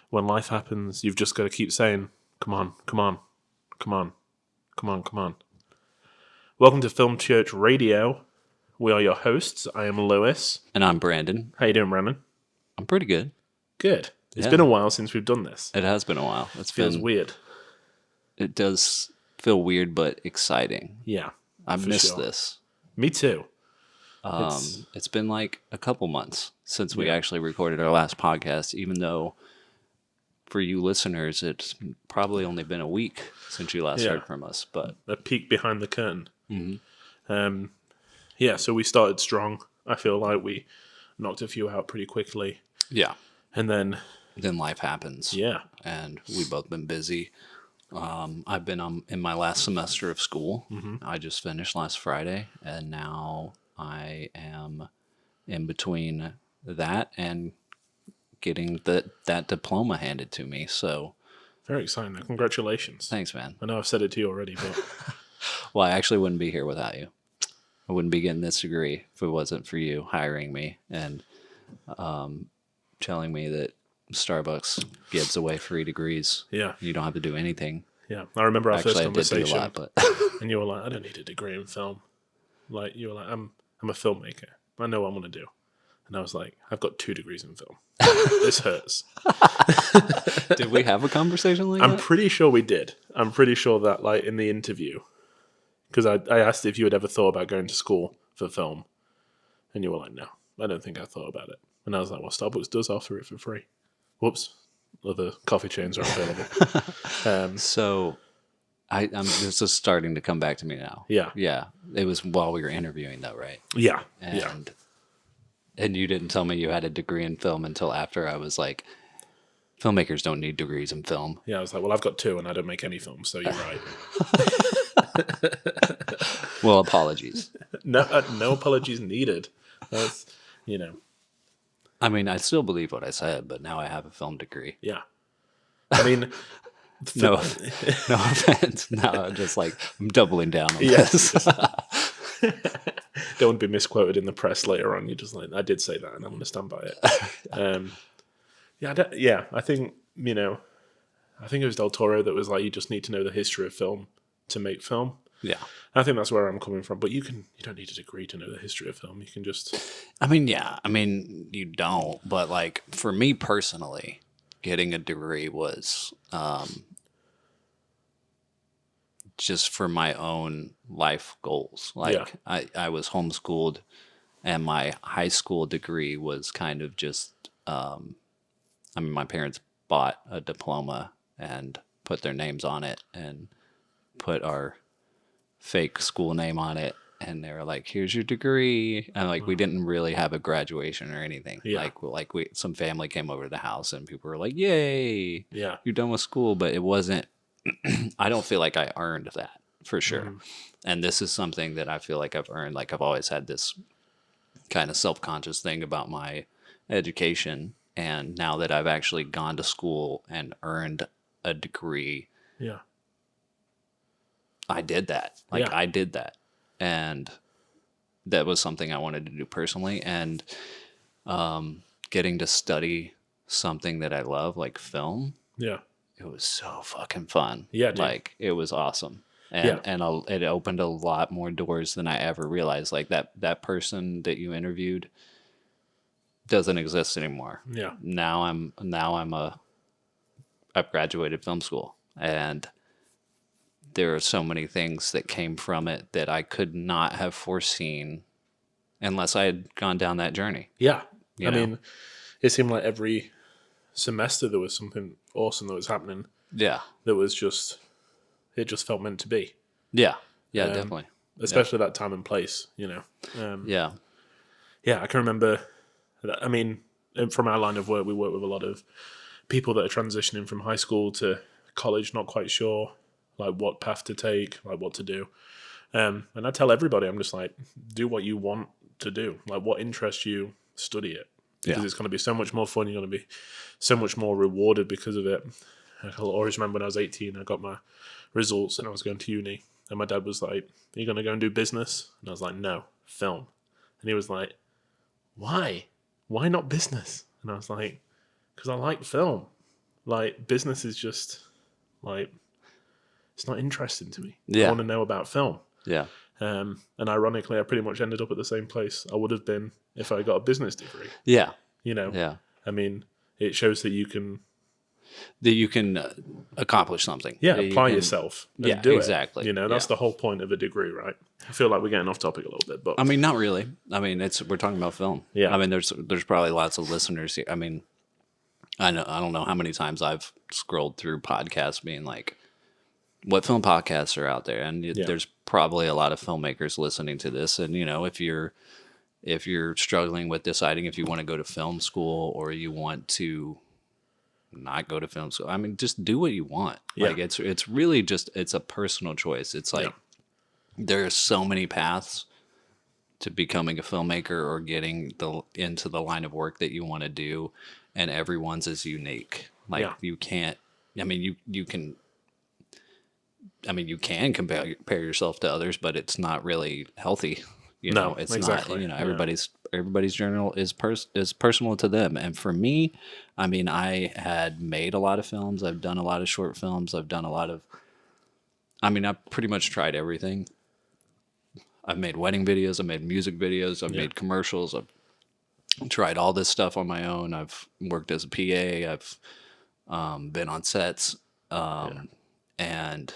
when life happens, you've just got to keep saying, come on, come on, come on, come on, come on. Welcome to Film Church Radio. We are your hosts. I am Lewis. And I'm Branden. How you doing, Branden? I'm pretty good. Good. It's been a while since we've done this. It has been a while. It feels weird. It does feel weird, but exciting. Yeah. I missed this. Me too. It's been like a couple months since we actually recorded our last podcast, even though for you listeners, it's probably only been a week since you last heard from us. But a peek behind the curtain. Mm-hmm. So we started strong. I feel like we knocked a few out pretty quickly. Yeah. And then life happens. Yeah. And we've both been busy. I've been in my last semester of school. Mm-hmm. I just finished last Friday, and now I am in between that and getting that diploma handed to me. So very exciting. Congratulations. Thanks, man. I know I've said it to you already, but well, I actually wouldn't be here without you. I wouldn't be getting this degree if it wasn't for you hiring me and telling me that Starbucks gives away free degrees. Yeah. You don't have to do anything. Yeah. I remember our first conversation. I did do a lot, but and you were like, I don't need a degree in film. Like, you were like, I'm a filmmaker. I know what I want to do. And I was like, I've got 2 degrees in film. This hurts. Did we have a conversation like that? I'm pretty sure we did. I'm pretty sure that, like, in the interview, because I asked if you had ever thought about going to school for film. And you were like, no, I don't think I thought about it. And I was like, well, Starbucks does offer it for free. Whoops. Other coffee chains are available. So I'm this is starting to come back to me now. Yeah. Yeah. It was while we were interviewing, though, right? Yeah. And you didn't tell me you had a degree in film until after I was like, filmmakers don't need degrees in film. Yeah, I was like, well, I've got 2 and I don't make any films, so you're right. Well, apologies. No apologies needed. That's, I mean, I still believe what I said, but now I have a film degree. Yeah. I mean... no offense. No, I'm just like, I'm doubling down on this. Don't want to be misquoted in the press later on. You're just like, I did say that and I'm going to stand by it. I think, I think it was Del Toro that was like, you just need to know the history of film to make film. Yeah. I think that's where I'm coming from. But you don't need a degree to know the history of film. You can just... you don't. But like, for me personally, getting a degree was just for my own life goals. Like, I was homeschooled, and my high school degree was kind of just... my parents bought a diploma and put their names on it and put our fake school name on it, and they were like, here's your degree. And like, we didn't really have a graduation or anything. Some family came over to the house and people were like, yay, you're done with school. But it wasn't, I don't feel like I earned that for sure. Mm-hmm. And this is something that I feel like I've earned. Like, I've always had this kind of self-conscious thing about my education. And now that I've actually gone to school and earned a degree, I did that. I did that. And that was something I wanted to do personally. And getting to study something that I love, like film, it was so fucking fun. Yeah, dude. Like, it was awesome. And it opened a lot more doors than I ever realized. Like, that person that you interviewed doesn't exist anymore. Yeah. I've graduated film school, and there are so many things that came from it that I could not have foreseen unless I had gone down that journey. Yeah. I mean, it seemed like every semester there was something awesome that was happening. Yeah. That was just, it just felt meant to be. Yeah. Yeah, definitely. Especially that time and place, Yeah. Yeah, I can remember, I mean, from our line of work, we work with a lot of people that are transitioning from high school to college, not quite sure like what path to take, like what to do. And I tell everybody, I'm just like, do what you want to do. Like, what interests you, study it. Because it's going to be so much more fun. You're going to be so much more rewarded because of it. I'll always remember when I was 18, I got my results and I was going to uni. And my dad was like, are you going to go and do business? And I was like, no, film. And he was like, why? Why not business? And I was like, because I like film. Like, business is just, like, it's not interesting to me. Yeah. I want to know about film. Yeah. And ironically, I pretty much ended up at the same place I would have been if I got a business degree. Yeah. You know? Yeah. I mean, it shows that you can... That you can accomplish something. Yeah, that apply yourself and do exactly. it. You know, that's the whole point of a degree, right? I feel like we're getting off topic a little bit, but... I mean, not really. I mean, we're talking about film. Yeah. I mean, there's probably lots of listeners here. I mean, I don't know how many times I've scrolled through podcasts being like, what film podcasts are out there? And there's probably a lot of filmmakers listening to this. And, you know, if you're struggling with deciding if you want to go to film school or you want to not go to film school, I mean, just do what you want. Yeah. Like, it's really just, it's a personal choice. It's like, there are so many paths to becoming a filmmaker or getting into the line of work that you want to do. And everyone's is unique. Like, you can't, I mean, you can compare yourself to others, but it's not really healthy. You know, it's exactly. Not, you know, everybody's journal is personal to them. And for me, I mean, I had made a lot of films. I've done a lot of short films. I've pretty much tried everything. I've made wedding videos. I've made music videos. I've made commercials. I've tried all this stuff on my own. I've worked as a PA. I've been on sets. And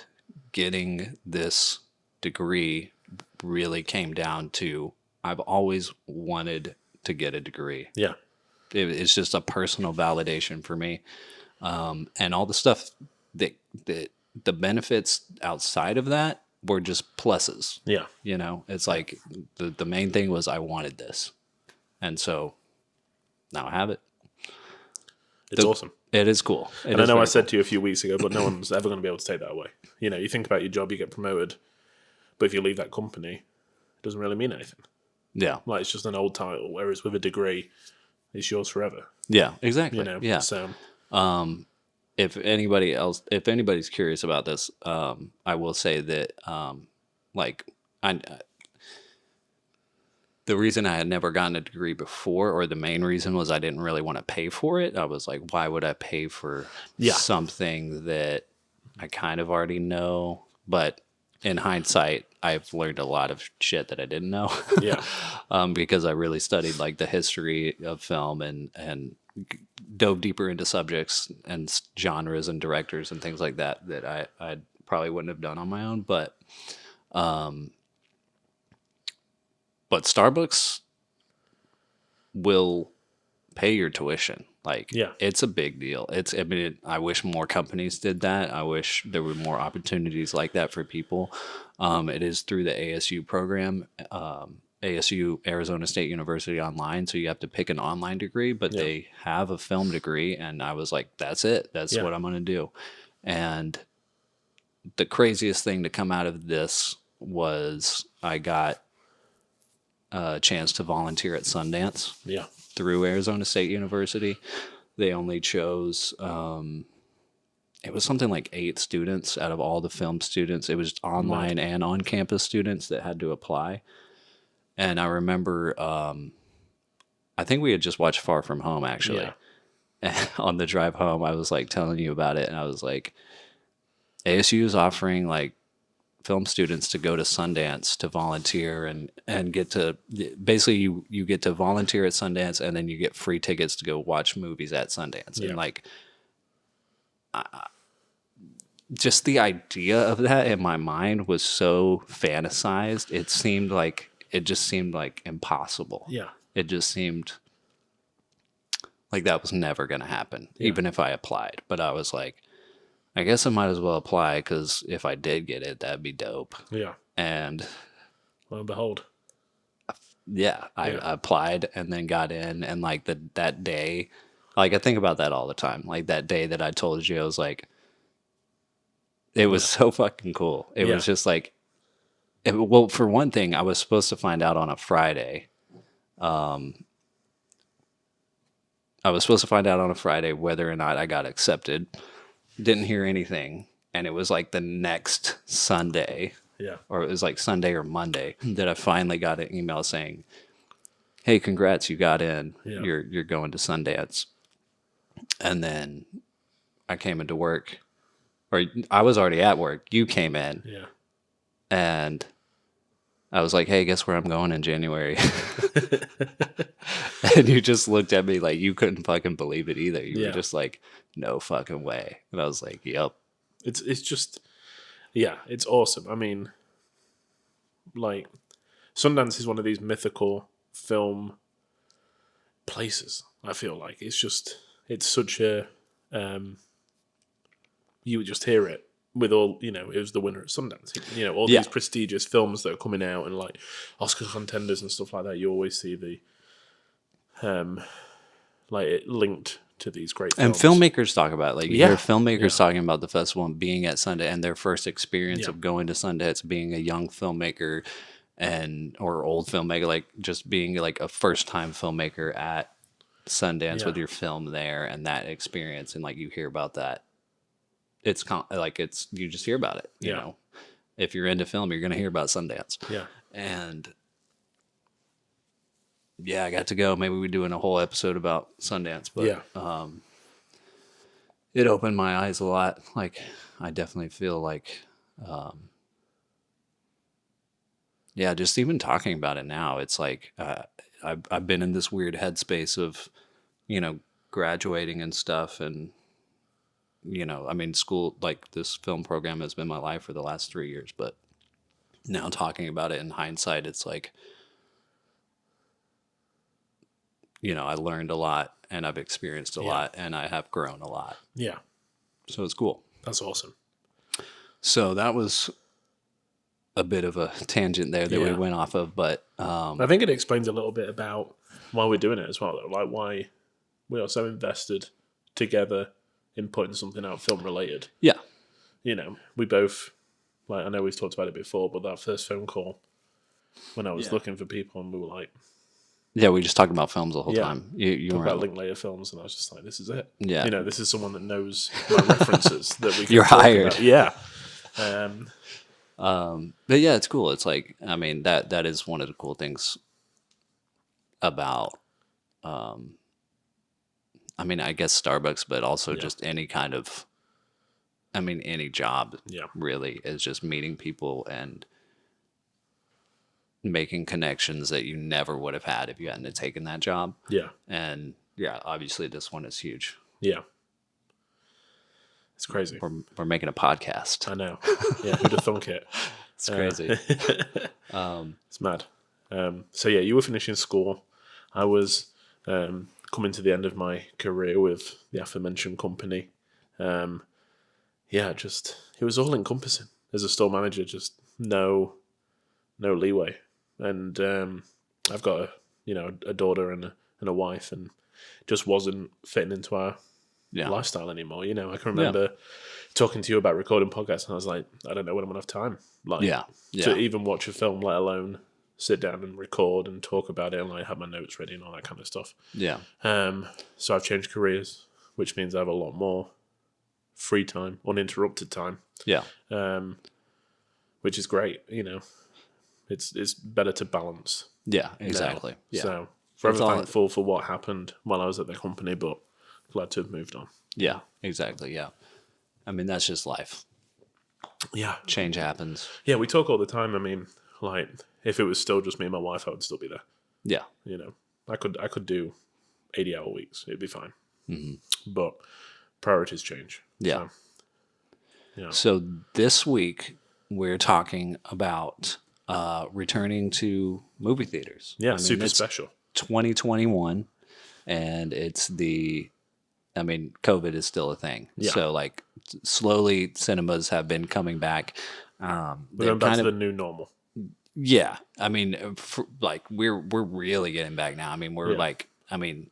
getting this degree really came down to, I've always wanted to get a degree. Yeah. It's just a personal validation for me. And all the stuff that the benefits outside of that were just pluses. Yeah. You know, it's like the main thing was I wanted this. And so now I have it. It's awesome. It is cool. And I know I said to you a few weeks ago, but no one's ever going to be able to take that away. You know, you think about your job, you get promoted, but if you leave that company, it doesn't really mean anything. Yeah. Like, it's just an old title, whereas with a degree, it's yours forever. Yeah, exactly. You know? Yeah. So, if anybody's curious about this, I will say that, the reason I had never gotten a degree before, or the main reason, was I didn't really want to pay for it. I was like, why would I pay for something that I kind of already know? But in hindsight, I've learned a lot of shit that I didn't know. Yeah. Because I really studied like the history of film and dove deeper into subjects and genres and directors and things like that I probably wouldn't have done on my own. But Starbucks will pay your tuition. Like, it's a big deal. I wish more companies did that. I wish there were more opportunities like that for people. It is through the ASU program, ASU, Arizona State University Online. So you have to pick an online degree, but they have a film degree. And I was like, that's it. That's what I'm going to do. And the craziest thing to come out of this was I got a chance to volunteer at Sundance. Yeah. Through Arizona State University. They only chose, it was something like 8 students out of all the film students. It was online and on-campus students that had to apply. And I remember, I think we had just watched Far From Home, actually. Yeah. And on the drive home, I was like telling you about it. And I was like, ASU is offering like film students to go to Sundance to volunteer and get to, basically you get to volunteer at Sundance, and then you get free tickets to go watch movies at Sundance. And like, just the idea of that in my mind was so fantasized. It just seemed like impossible. Yeah. It just seemed like that was never going to happen, even if I applied. But I was like, I guess I might as well apply, because if I did get it, that'd be dope. Yeah. And lo and behold. Yeah, I applied and then got in. And like that day, like I think about that all the time. Like that day that I told you, I was like, it was so fucking cool. It was just like, well, for one thing, I was supposed to find out on a Friday. I was supposed to find out on a Friday whether or not I got accepted. Didn't hear anything, and it was like the next Sunday, or it was like Sunday or Monday, that I finally got an email saying, "Hey, congrats, you got in. You're going to Sundance." And then I came into work, or I was already at work. You came in. Yeah. And I was like, hey, guess where I'm going in January? And you just looked at me like you couldn't fucking believe it either. You were just like, no fucking way. And I was like, yep. It's just, yeah, it's awesome. I mean, like, Sundance is one of these mythical film places, I feel like. It's such a, you would just hear it with all, it was the winner at Sundance. All these prestigious films that are coming out and like Oscar contenders and stuff like that, you always see the, like it linked to these great films. And filmmakers talk about it. Like, you hear filmmakers talking about the festival and being at Sundance and their first experience of going to Sundance, being a young filmmaker or old filmmaker, like just being like a first-time filmmaker at Sundance with your film there and that experience. And like, you hear about that. You just hear about it. You know, if you're into film, you're going to hear about Sundance. Yeah. And I got to go. Maybe we're doing a whole episode about Sundance, but it opened my eyes a lot. Like, I definitely feel like, just even talking about it now, it's like, I've been in this weird headspace of, graduating and stuff. And, I mean, school, like this film program has been my life for the last 3 years, but now talking about it in hindsight, it's like, I learned a lot and I've experienced a lot and I have grown a lot. Yeah. So it's cool. That's awesome. So that was a bit of a tangent there that we went off of, but I think it explains a little bit about why we're doing it as well, though. Like why we are so invested together in putting something out film related. Yeah. We both, like, I know we've talked about it before, but that first phone call when I was looking for people and we were like, yeah, we just talked about films the whole time. You talked about Linklater films, and I was just like, "This is it." Yeah, this is someone that knows my references that we. You're hired. About. Yeah. But yeah, it's cool. It's like, I mean, that is one of the cool things about, I mean, I guess Starbucks, but also just any kind of, I mean, any job. Really is just meeting people and making connections that you never would have had if you hadn't taken that job. Yeah. And obviously this one is huge. Yeah. It's crazy. We're making a podcast. I know. Yeah, who'd have thunk it? It's crazy. It's mad. So yeah, you were finishing school. I was coming to the end of my career with the aforementioned company. It was all encompassing. As a store manager, just no leeway. And I've got a daughter and a wife, and just wasn't fitting into our lifestyle anymore. I can remember talking to you about recording podcasts, and I was like, I don't know when I'm gonna have time, to even watch a film, let alone sit down and record and talk about it, and like have my notes ready and all that kind of stuff. Yeah. So I've changed careers, which means I have a lot more free time, uninterrupted time. Yeah. Which is great. It's better to balance. Yeah, exactly. Yeah. So forever thankful for what happened while I was at the company, but glad to have moved on. Yeah, exactly. Yeah. I mean, that's just life. Yeah. Change happens. Yeah, we talk all the time. I mean, like, if it was still just me and my wife, I would still be there. Yeah. I could do 80-hour weeks. It'd be fine. Mm-hmm. But priorities change. Yeah. So this week, we're talking about returning to movie theaters. Yeah, super special. 2021, and it's COVID is still a thing. Yeah. So like slowly cinemas have been coming back. We're going back to the new normal. Yeah. I mean, we're really getting back now. I mean,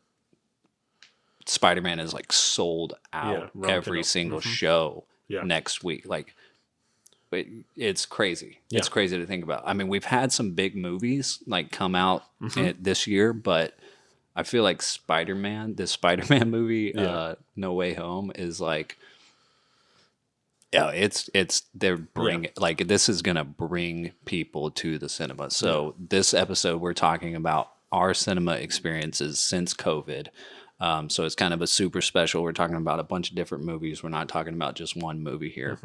Spider-Man is like sold out every single show next week. Like, it's crazy. Yeah. It's crazy to think about. I mean, we've had some big movies like come out this year, but I feel like this Spider-Man movie, No Way Home, is like, this is gonna bring people to the cinema. So this episode, we're talking about our cinema experiences since COVID. So it's kind of a super special. We're talking about a bunch of different movies. We're not talking about just one movie here.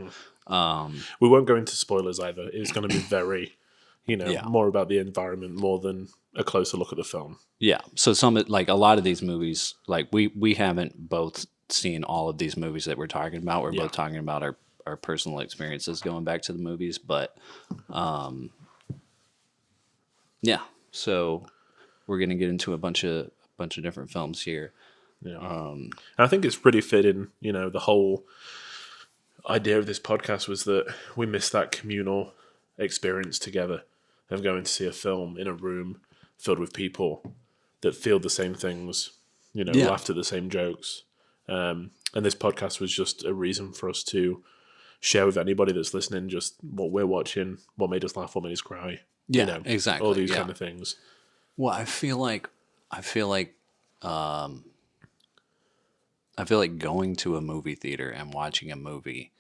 We won't go into spoilers either. It's going to be very, more about the environment more than a closer look at the film. Yeah. So like a lot of these movies, like we haven't both seen all of these movies that we're talking about. We're both talking about our personal experiences going back to the movies, but yeah. So we're gonna get into a bunch of different films here. Yeah. I think it's pretty fitting. The whole idea of this podcast was that we missed that communal experience together of going to see a film in a room filled with people that feel the same things, laughed at the same jokes. And this podcast was just a reason for us to share with anybody that's listening just what we're watching, what made us laugh, what made us cry. Yeah, exactly. All these kind of things. Well, I feel like going to a movie theater and watching a movie,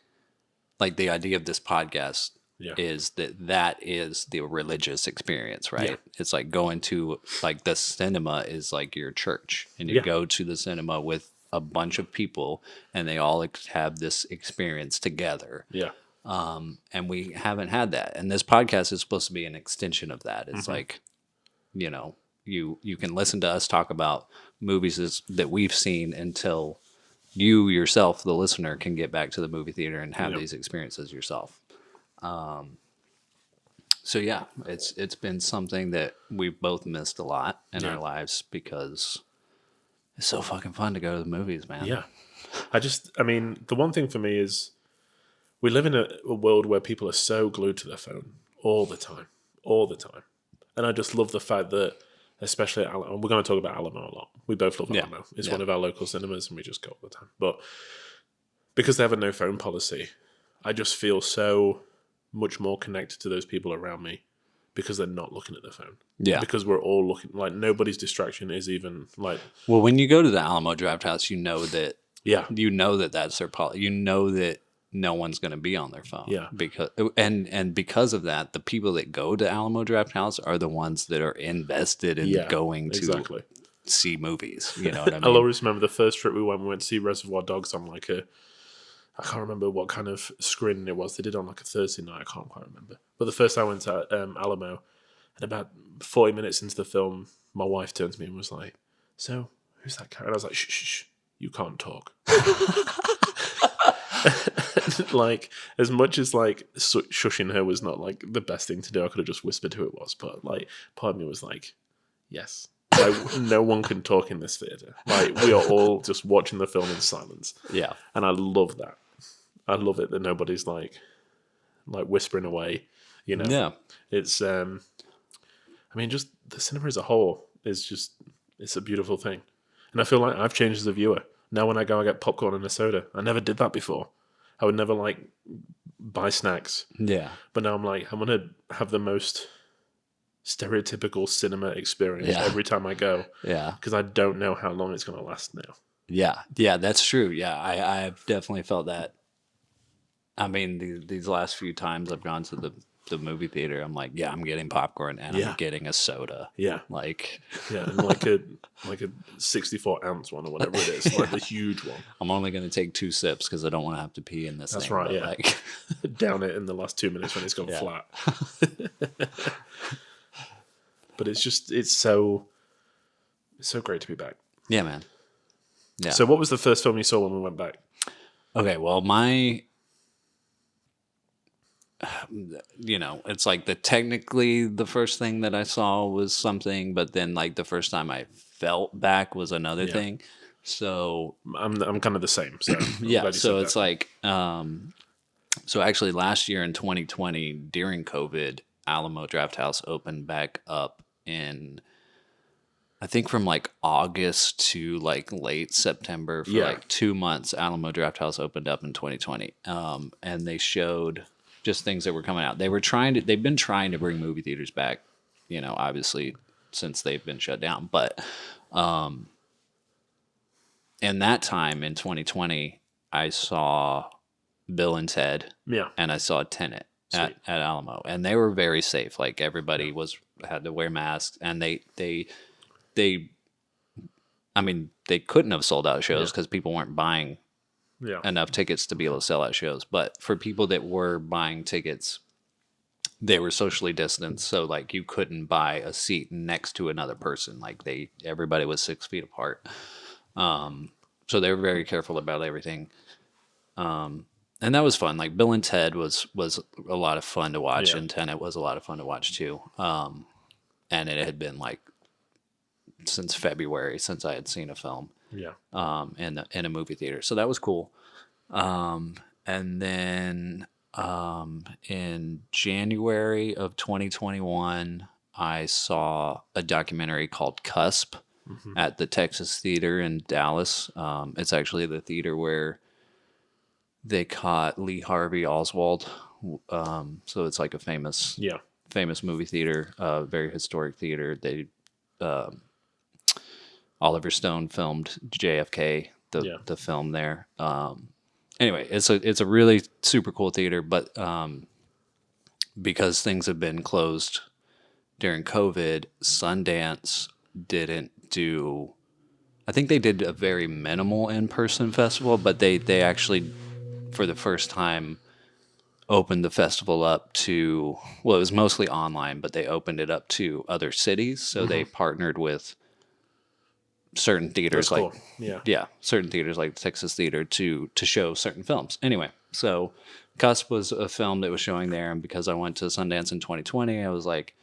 like the idea of this podcast is that is the religious experience, right? Yeah. It's like going to, like, the cinema is like your church, and you go to the cinema with a bunch of people and they all have this experience together. Yeah. And we haven't had that. And this podcast is supposed to be an extension of that. It's like, you can listen to us talk about movies that we've seen until you yourself, the listener, can get back to the movie theater and have these experiences yourself. So yeah, it's been something that we've both missed a lot in our lives because it's so fucking fun to go to the movies, man. Yeah. The one thing for me is we live in a world where people are so glued to their phone all the time. And I just love the fact that, especially at Alamo, we're going to talk about Alamo a lot. We both love Alamo. It's one of our local cinemas and we just go all the time. But because they have a no phone policy, I just feel so much more connected to those people around me because they're not looking at their phone. Yeah. Because we're all looking, like, nobody's distraction is even like... Well, when you go to the Alamo Drafthouse, you know that that's their policy. You know that no one's going to be on their phone. Yeah. Because of that, the people that go to Alamo Drafthouse are the ones that are invested in going to see movies. You know what I mean? I'll always remember the first trip we went to see Reservoir Dogs on like I can't remember what kind of screening it was. They did on like a Thursday night. I can't quite remember. But the first time I went to Alamo, and about 40 minutes into the film, my wife turned to me and was like, "So, who's that character?" And I was like, "Shh, you can't talk." Like, as much as like shushing her was not like the best thing to do, I could have just whispered who it was. But like, part of me was like, "Yes." Like, no one can talk in this theater. Like, we are all just watching the film in silence. Yeah, and I love that. I love it that nobody's like whispering away. Yeah, it's. Just the cinema as a whole is it's a beautiful thing, and I feel like I've changed as a viewer. Now, when I go, I get popcorn and a soda. I never did that before. I would never like buy snacks. Yeah, but now I'm like, I'm gonna have the most stereotypical cinema experience every time I go. Yeah, because I don't know how long it's gonna last now. Yeah, that's true. Yeah, I've definitely felt that. I mean, these last few times I've gone to the movie theater, I'm like, I'm getting popcorn and I'm getting a soda. Yeah, and like a 64-ounce one or whatever it is, like the huge one. I'm only going to take 2 sips because I don't want to have to pee in this. That's thing. right. Yeah, down it in the last 2 minutes when it's gone flat. But it's so great to be back. Yeah, man. Yeah. So, what was the first film you saw when we went back? Okay, well, it's like technically the first thing that I saw was something, but then like the first time I felt back was another thing. So I'm kind of the same. So yeah, so it's like so actually last year in 2020 during COVID, Alamo Drafthouse opened back up in, I think, from like August to like late September for like 2 months. Alamo Drafthouse opened up in 2020, and they showed just things that were coming out. They've been trying to bring movie theaters back, obviously since they've been shut down. But in that time in 2020, I saw Bill and Ted, and I saw Tenet at Alamo, and they were very safe. Like, everybody had to wear masks, and they I mean, they couldn't have sold out shows because people weren't buying enough tickets to be able to sell out shows. But for people that were buying tickets, they were socially distanced. So like you couldn't buy a seat next to another person. Like everybody was 6 feet apart. So they were very careful about everything. And that was fun. Like Bill and Ted was a lot of fun to watch, and Tenet was a lot of fun to watch too. And it had been like since February since I had seen a film. In a movie theater. So that was cool. And then in January of 2021, I saw a documentary called Cusp at the Texas Theater in Dallas. It's actually the theater where they caught Lee Harvey Oswald. So it's like a famous movie theater, very historic theater. They Oliver Stone filmed JFK, the film there. Anyway, it's a really super cool theater, but because things have been closed during COVID, Sundance didn't do. I think they did a very minimal in-person festival, but they actually, for the first time, opened the festival up to. Well, it was mostly online, but they opened it up to other cities. So they partnered with certain theaters certain theaters like the Texas Theater to show certain films. Anyway, so Cusp was a film that was showing there, and because I went to Sundance in 2020, I was like,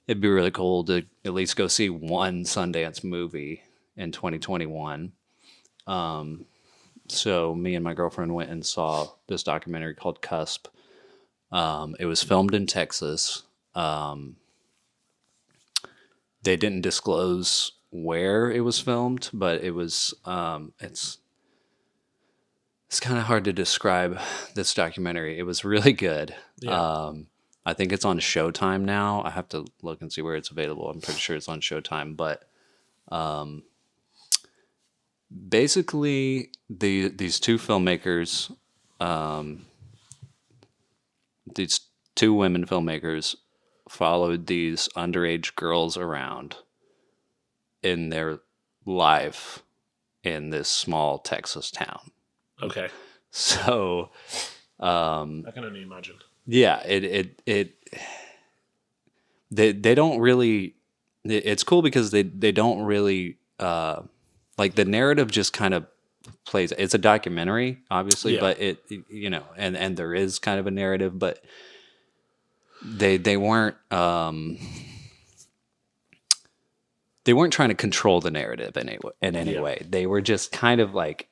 it'd be really cool to at least go see one Sundance movie in 2021. So me and my girlfriend went and saw this documentary called Cusp. It was filmed in Texas. They didn't disclose where it was filmed, but it was it's kind of hard to describe this documentary. It was really good. I think it's on Showtime now. I have to look and see where it's available. I'm pretty sure it's on Showtime, but basically these two filmmakers, these two women filmmakers followed these underage girls around in their life in this small Texas town. Okay. So, I can only imagine. Yeah, they don't really. It's cool because they don't really like the narrative just kind of plays. It's a documentary, obviously, but it and there is kind of a narrative, but they weren't. They weren't trying to control the narrative in any way. They were just kind of like,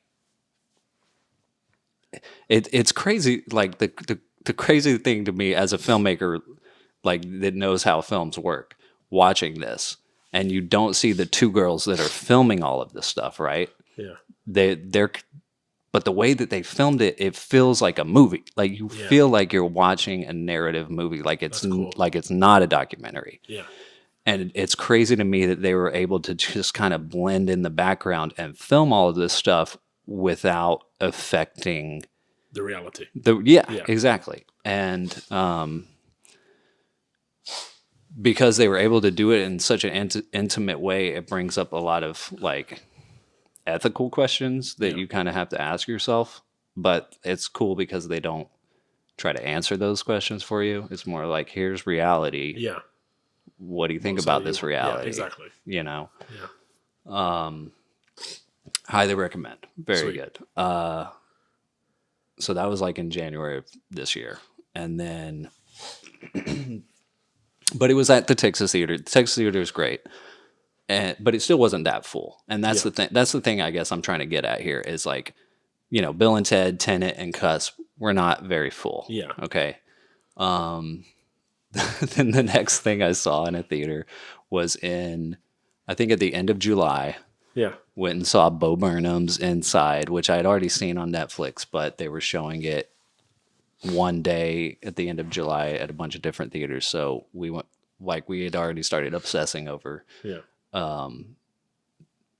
it's crazy. Like the crazy thing to me as a filmmaker, like that knows how films work, watching this, and you don't see the two girls that are filming all of this stuff, right? Yeah. But the way that they filmed it, it feels like a movie. Like you feel like you're watching a narrative movie. Like it's like it's not a documentary. Yeah. And it's crazy to me that they were able to just kind of blend in the background and film all of this stuff without affecting the reality. Exactly. And because they were able to do it in such an intimate way, it brings up a lot of like ethical questions that you kind of have to ask yourself. But it's cool because they don't try to answer those questions for you. It's more like, here's reality. Yeah. What do you think about this reality? Yeah, exactly. You know? Yeah. Highly recommend. Very Sweet. good. So that was like in January of this year. And then, but it was at the Texas Theater. The Texas Theater is great. But it still wasn't that full. And that's the thing. That's the thing I guess I'm trying to get at here is like, Bill and Ted, Tenet, and Cusp were not very full. Yeah. Okay. Then the next thing I saw in a theater was I think at the end of July. Yeah. Went and saw Bo Burnham's Inside, which I had already seen on Netflix, but they were showing it one day at the end of July at a bunch of different theaters. So we went, like we had already started obsessing over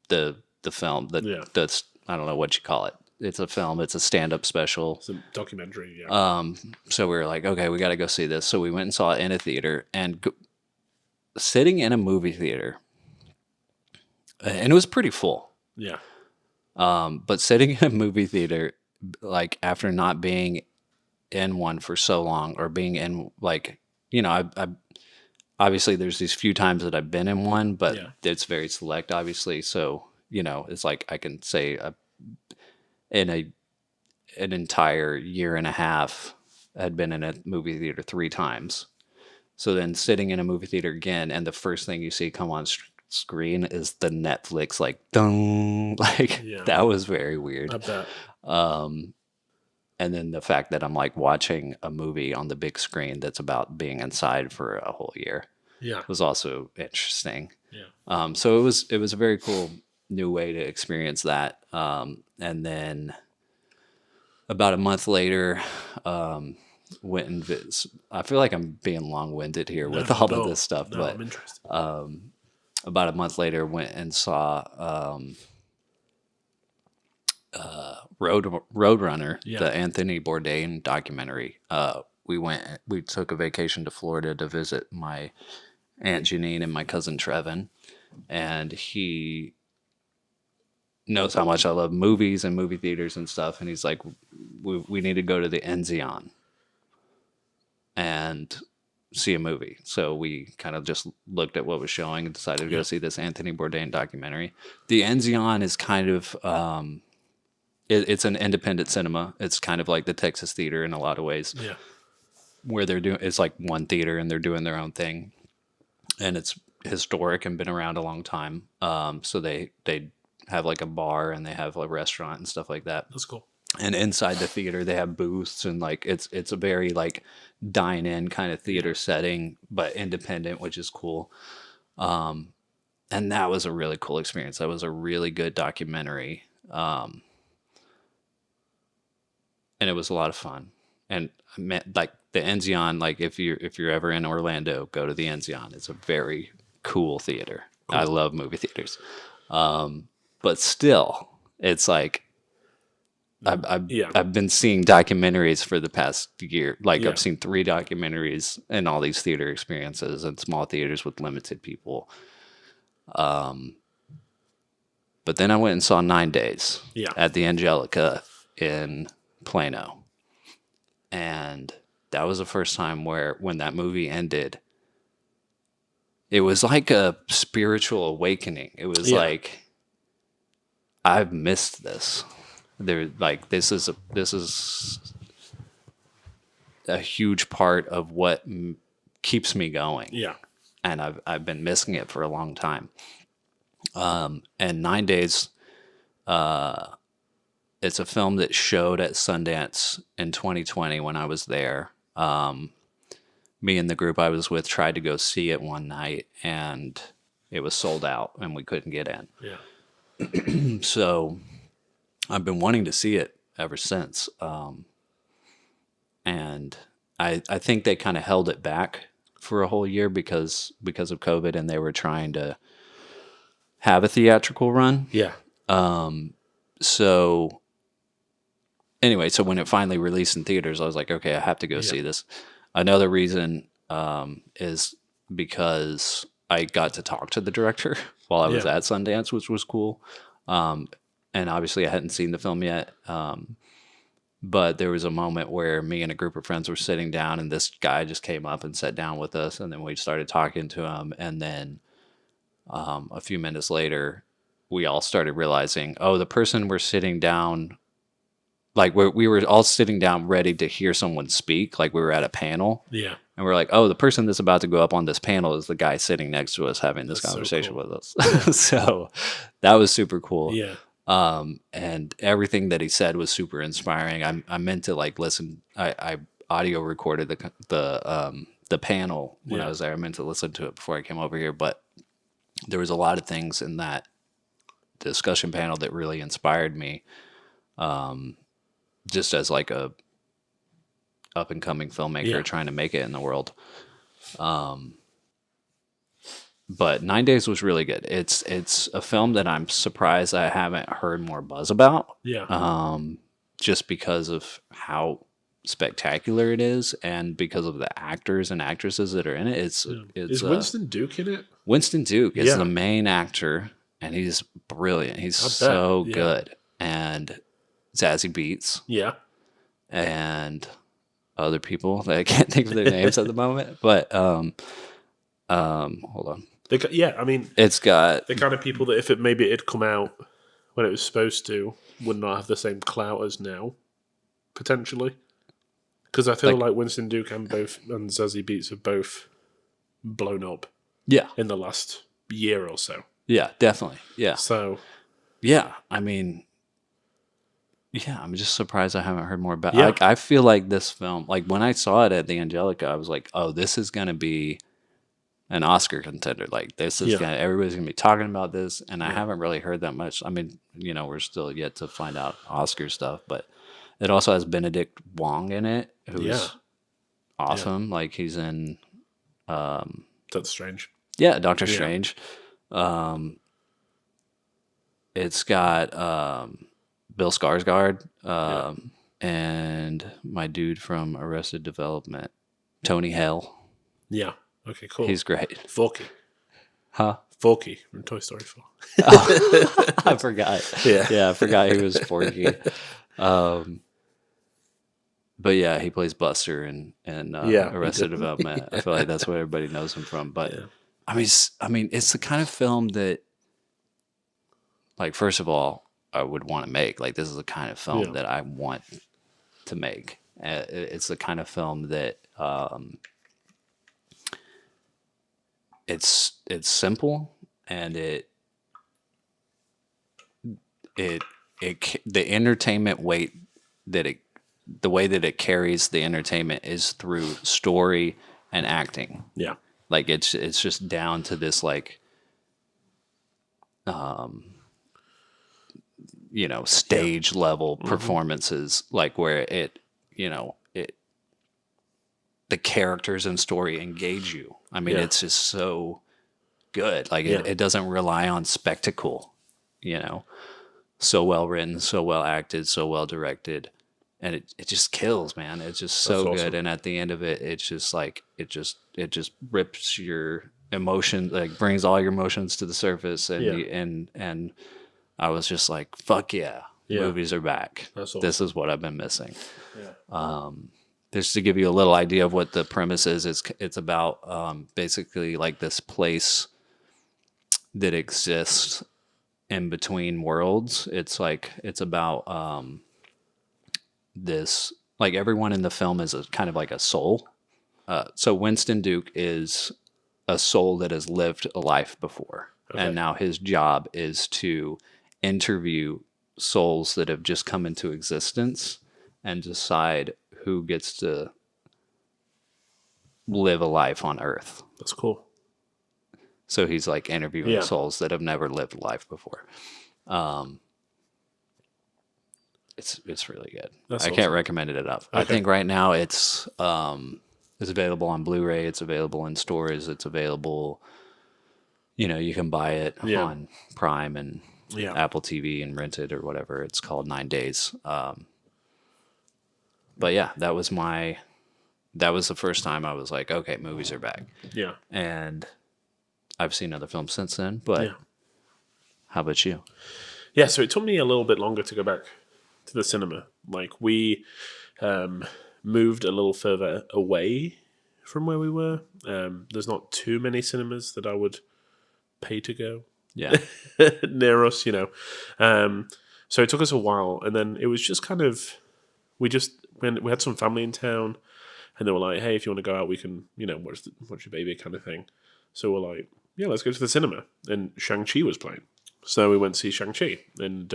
the film. That's I don't know what you call it. It's a film. It's a stand-up special. It's a documentary, yeah. So we were like, okay, we got to go see this. So we went and saw it in a theater. And sitting in a movie theater, and it was pretty full. Yeah. But sitting in a movie theater, like after not being in one for so long, or being in like, I obviously there's these few times that I've been in one, but it's very select, obviously. So, it's like I can say in an entire year and a half, I had been in a movie theater 3 times. So then sitting in a movie theater again, and the first thing you see come on screen is the Netflix, like, dong, like that was very weird. I bet. And then the fact that I'm like watching a movie on the big screen that's about being inside for a whole year was also interesting. Yeah. So it was a very cool new way to experience that. And then about a month later, went and I feel like I'm being long-winded here with all of this stuff, but I'm interested. About a month later, went and saw Roadrunner, the Anthony Bourdain documentary. We took a vacation to Florida to visit my Aunt Janine and my cousin Trevin, and he knows how much I love movies and movie theaters and stuff, and he's like, we need to go to the Enzion and see a movie. So we kind of just looked at what was showing and decided to go see this Anthony Bourdain documentary. The Enzion is kind of it's an independent cinema. It's kind of like the Texas Theater in a lot of ways. Yeah. Where it's like one theater and they're doing their own thing. And it's historic and been around a long time. So they have like a bar and they have a restaurant and stuff like that. That's cool. And inside the theater they have booths, and like it's a very like dine-in kind of theater setting, but independent, which is cool. And that was a really cool experience. That was a really good documentary. And it was a lot of fun. And I meant like the Enzion, like if you're ever in Orlando, go to the Enzion. It's a very cool theater. Cool. I love movie theaters. But still, it's like I've been seeing documentaries for the past year. Like I've seen 3 documentaries and all these theater experiences in small theaters with limited people. But then I went and saw 9 Days at the Angelica in Plano. And that was the first time when that movie ended, it was like a spiritual awakening. It was like, I've missed this. This is a huge part of what keeps me going. Yeah. And I've been missing it for a long time. And 9 Days, it's a film that showed at Sundance in 2020 when I was there. Me and the group I was with tried to go see it one night, and it was sold out, and we couldn't get in. Yeah. So I've been wanting to see it ever since. And I think they kind of held it back for a whole year because of COVID, and they were trying to have a theatrical run. Yeah. So anyway, so when it finally released in theaters, I was like, okay, I have to go see this. Another reason is because I got to talk to the director while I was at Sundance, which was cool. And obviously I hadn't seen the film yet. But there was a moment where me and a group of friends were sitting down, and this guy just came up and sat down with us, and then we started talking to him. And then a few minutes later, we all started realizing, the person we're sitting down, like we were all sitting down ready to hear someone speak, like we were at a panel. Yeah. And we're like, the person that's about to go up on this panel is the guy sitting next to us having this conversation with us. Yeah. So that was super cool. Yeah. And everything that he said was super inspiring. I meant to like listen. I audio recorded the panel when I was there. I meant to listen to it before I came over here, but there was a lot of things in that discussion panel that really inspired me. Just as like a up and coming filmmaker trying to make it in the world. But 9 Days was really good. It's a film that I'm surprised I haven't heard more buzz about. Yeah. Just because of how spectacular it is, and because of the actors and actresses that are in it. It's is Winston Duke in it? Winston Duke is the main actor. and he's brilliant. He's so good. And Zazie Beetz. Yeah. And other people that I can't think of their names at the moment. But hold on. I mean, it's got the kind of people that if it had come out when it was supposed to, would not have the same clout as now, potentially. Because I feel like Winston Duke and Zazie Beetz have both blown up. Yeah. In the last year or so. Yeah, definitely. Yeah. So. Yeah, I mean, yeah, I'm just surprised I haven't heard more about it. Yeah. I feel like this film, like when I saw it at the Angelica, I was like, oh, this is going to be an Oscar contender. Like this is everybody's going to be talking about this. And I haven't really heard that much. I mean, we're still yet to find out Oscar stuff, but it also has Benedict Wong in it, who's awesome. Yeah. Like he's in That's Strange. Yeah, Doctor Strange. It's got Bill Skarsgård and my dude from Arrested Development, Tony Hale. Yeah. Okay, cool. He's great. Forky. Huh? Forky from Toy Story 4. Oh, I forgot. Yeah, I forgot he was Forky. But yeah, he plays Buster in Arrested Development. I feel like that's what everybody knows him from. But I mean, it's the kind of film that, like, first of all, I would want to make. Like, this is the kind of film that I want to make. It's the kind of film that it's simple, and the entertainment weight the way that it carries the entertainment is through story and acting. Yeah. Like it's just down to this like stage level performances, like where the characters and story engage you. I mean, it's just so good. Like it doesn't rely on spectacle, so well written, so well acted, so well directed. And it just kills, man. It's just so good. Awesome. And at the end of it, it's just like, it just rips your emotion, like brings all your emotions to the surface. And and I was just like, fuck yeah. Movies are back. Awesome. This is what I've been missing. Yeah. Just to give you a little idea of what the premise is, it's about basically like this place that exists in between worlds. It's about this, like everyone in the film is kind of like a soul. So Winston Duke is a soul that has lived a life before. Okay. And now his job is to interview souls that have just come into existence and decide who gets to live a life on Earth. That's cool. So he's like interviewing souls that have never lived life before. It's really good. I can't recommend it enough. Okay. I think right now it's available on Blu-ray. It's available in stores. It's available. You can buy it on Prime and Apple TV and rent it or whatever. It's called 9 Days. But yeah, that was the first time I was like, okay, movies are back. Yeah. And I've seen other films since then. But how about you? Yeah. So it took me a little bit longer to go back to the cinema. Like we moved a little further away from where we were. There's not too many cinemas that I would pay to go near us, So it took us a while, and then it was just kind of we had some family in town, and they were like, "Hey, if you want to go out, we can, watch your baby," kind of thing. So we're like, "Yeah, let's go to the cinema." And Shang-Chi was playing, so we went to see Shang-Chi, and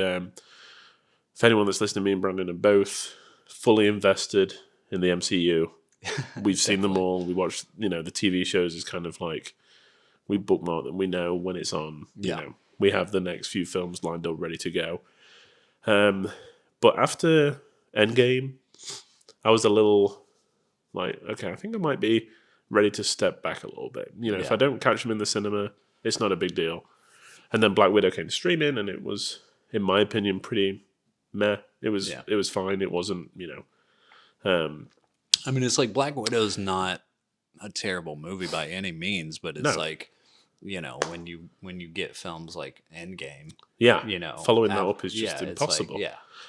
if anyone that's listening, me and Branden are both fully invested in the MCU. We've seen them all. We watched, the TV shows is kind of like we bookmark them. We know when it's on. We have the next few films lined up, ready to go. But after Endgame, I was a little like, okay, I think I might be ready to step back a little bit. If I don't catch them in the cinema, it's not a big deal. And then Black Widow came streaming, and it was, in my opinion, pretty meh. It was fine. It wasn't, I mean, it's like Black Widow's not a terrible movie by any means, but it's when you get films like Endgame, following that up is just impossible.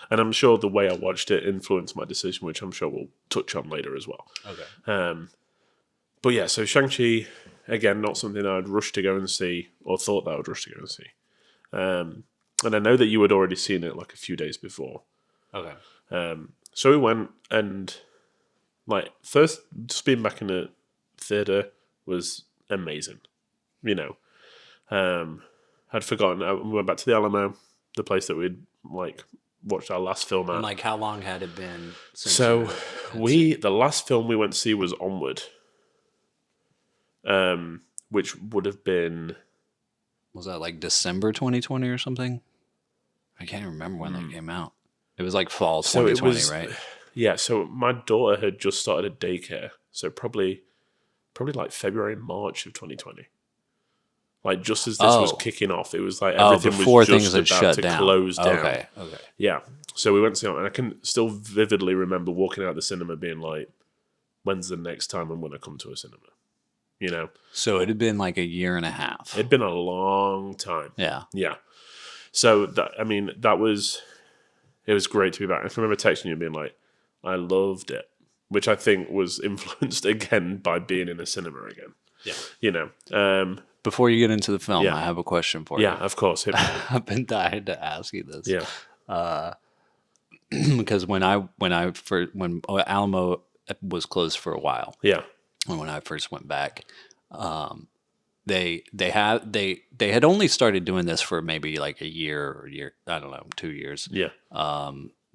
And I'm sure the way I watched it influenced my decision, which I'm sure we'll touch on later as well. Okay. But yeah, so Shang-Chi, again, not something I'd rush to go and see, or thought that I would rush to go and see. And I know that you had already seen it like a few days before. Okay. So we went, and like first, just being back in the theater was amazing. I'd forgotten. We went back to the Alamo, the place that we'd like watched our last film at. And like, how long had it been since? So the last film we went to see was Onward, which would have been. Was that like December 2020 or something? I can't remember when that came out. It was like fall 2020, right? Yeah. So my daughter had just started a daycare, so probably like February, March of 2020. Like just as this was kicking off, it was like everything was just about to close down. Okay. Yeah. So we went to see it, and I can still vividly remember walking out of the cinema being like, when's the next time I'm going to come to a cinema? So it had been like a year and a half. It'd been a long time. Yeah. Yeah. So it was great to be back. I can remember texting you and being like, I loved it, which I think was influenced again by being in a cinema again. Yeah. Before you get into the film, I have a question for you. Yeah, of course. I've been dying to ask you this. Yeah. Because when Alamo was closed for a while. Yeah. And when I first went back, they had only started doing this for maybe like a year, I don't know, 2 years. Yeah.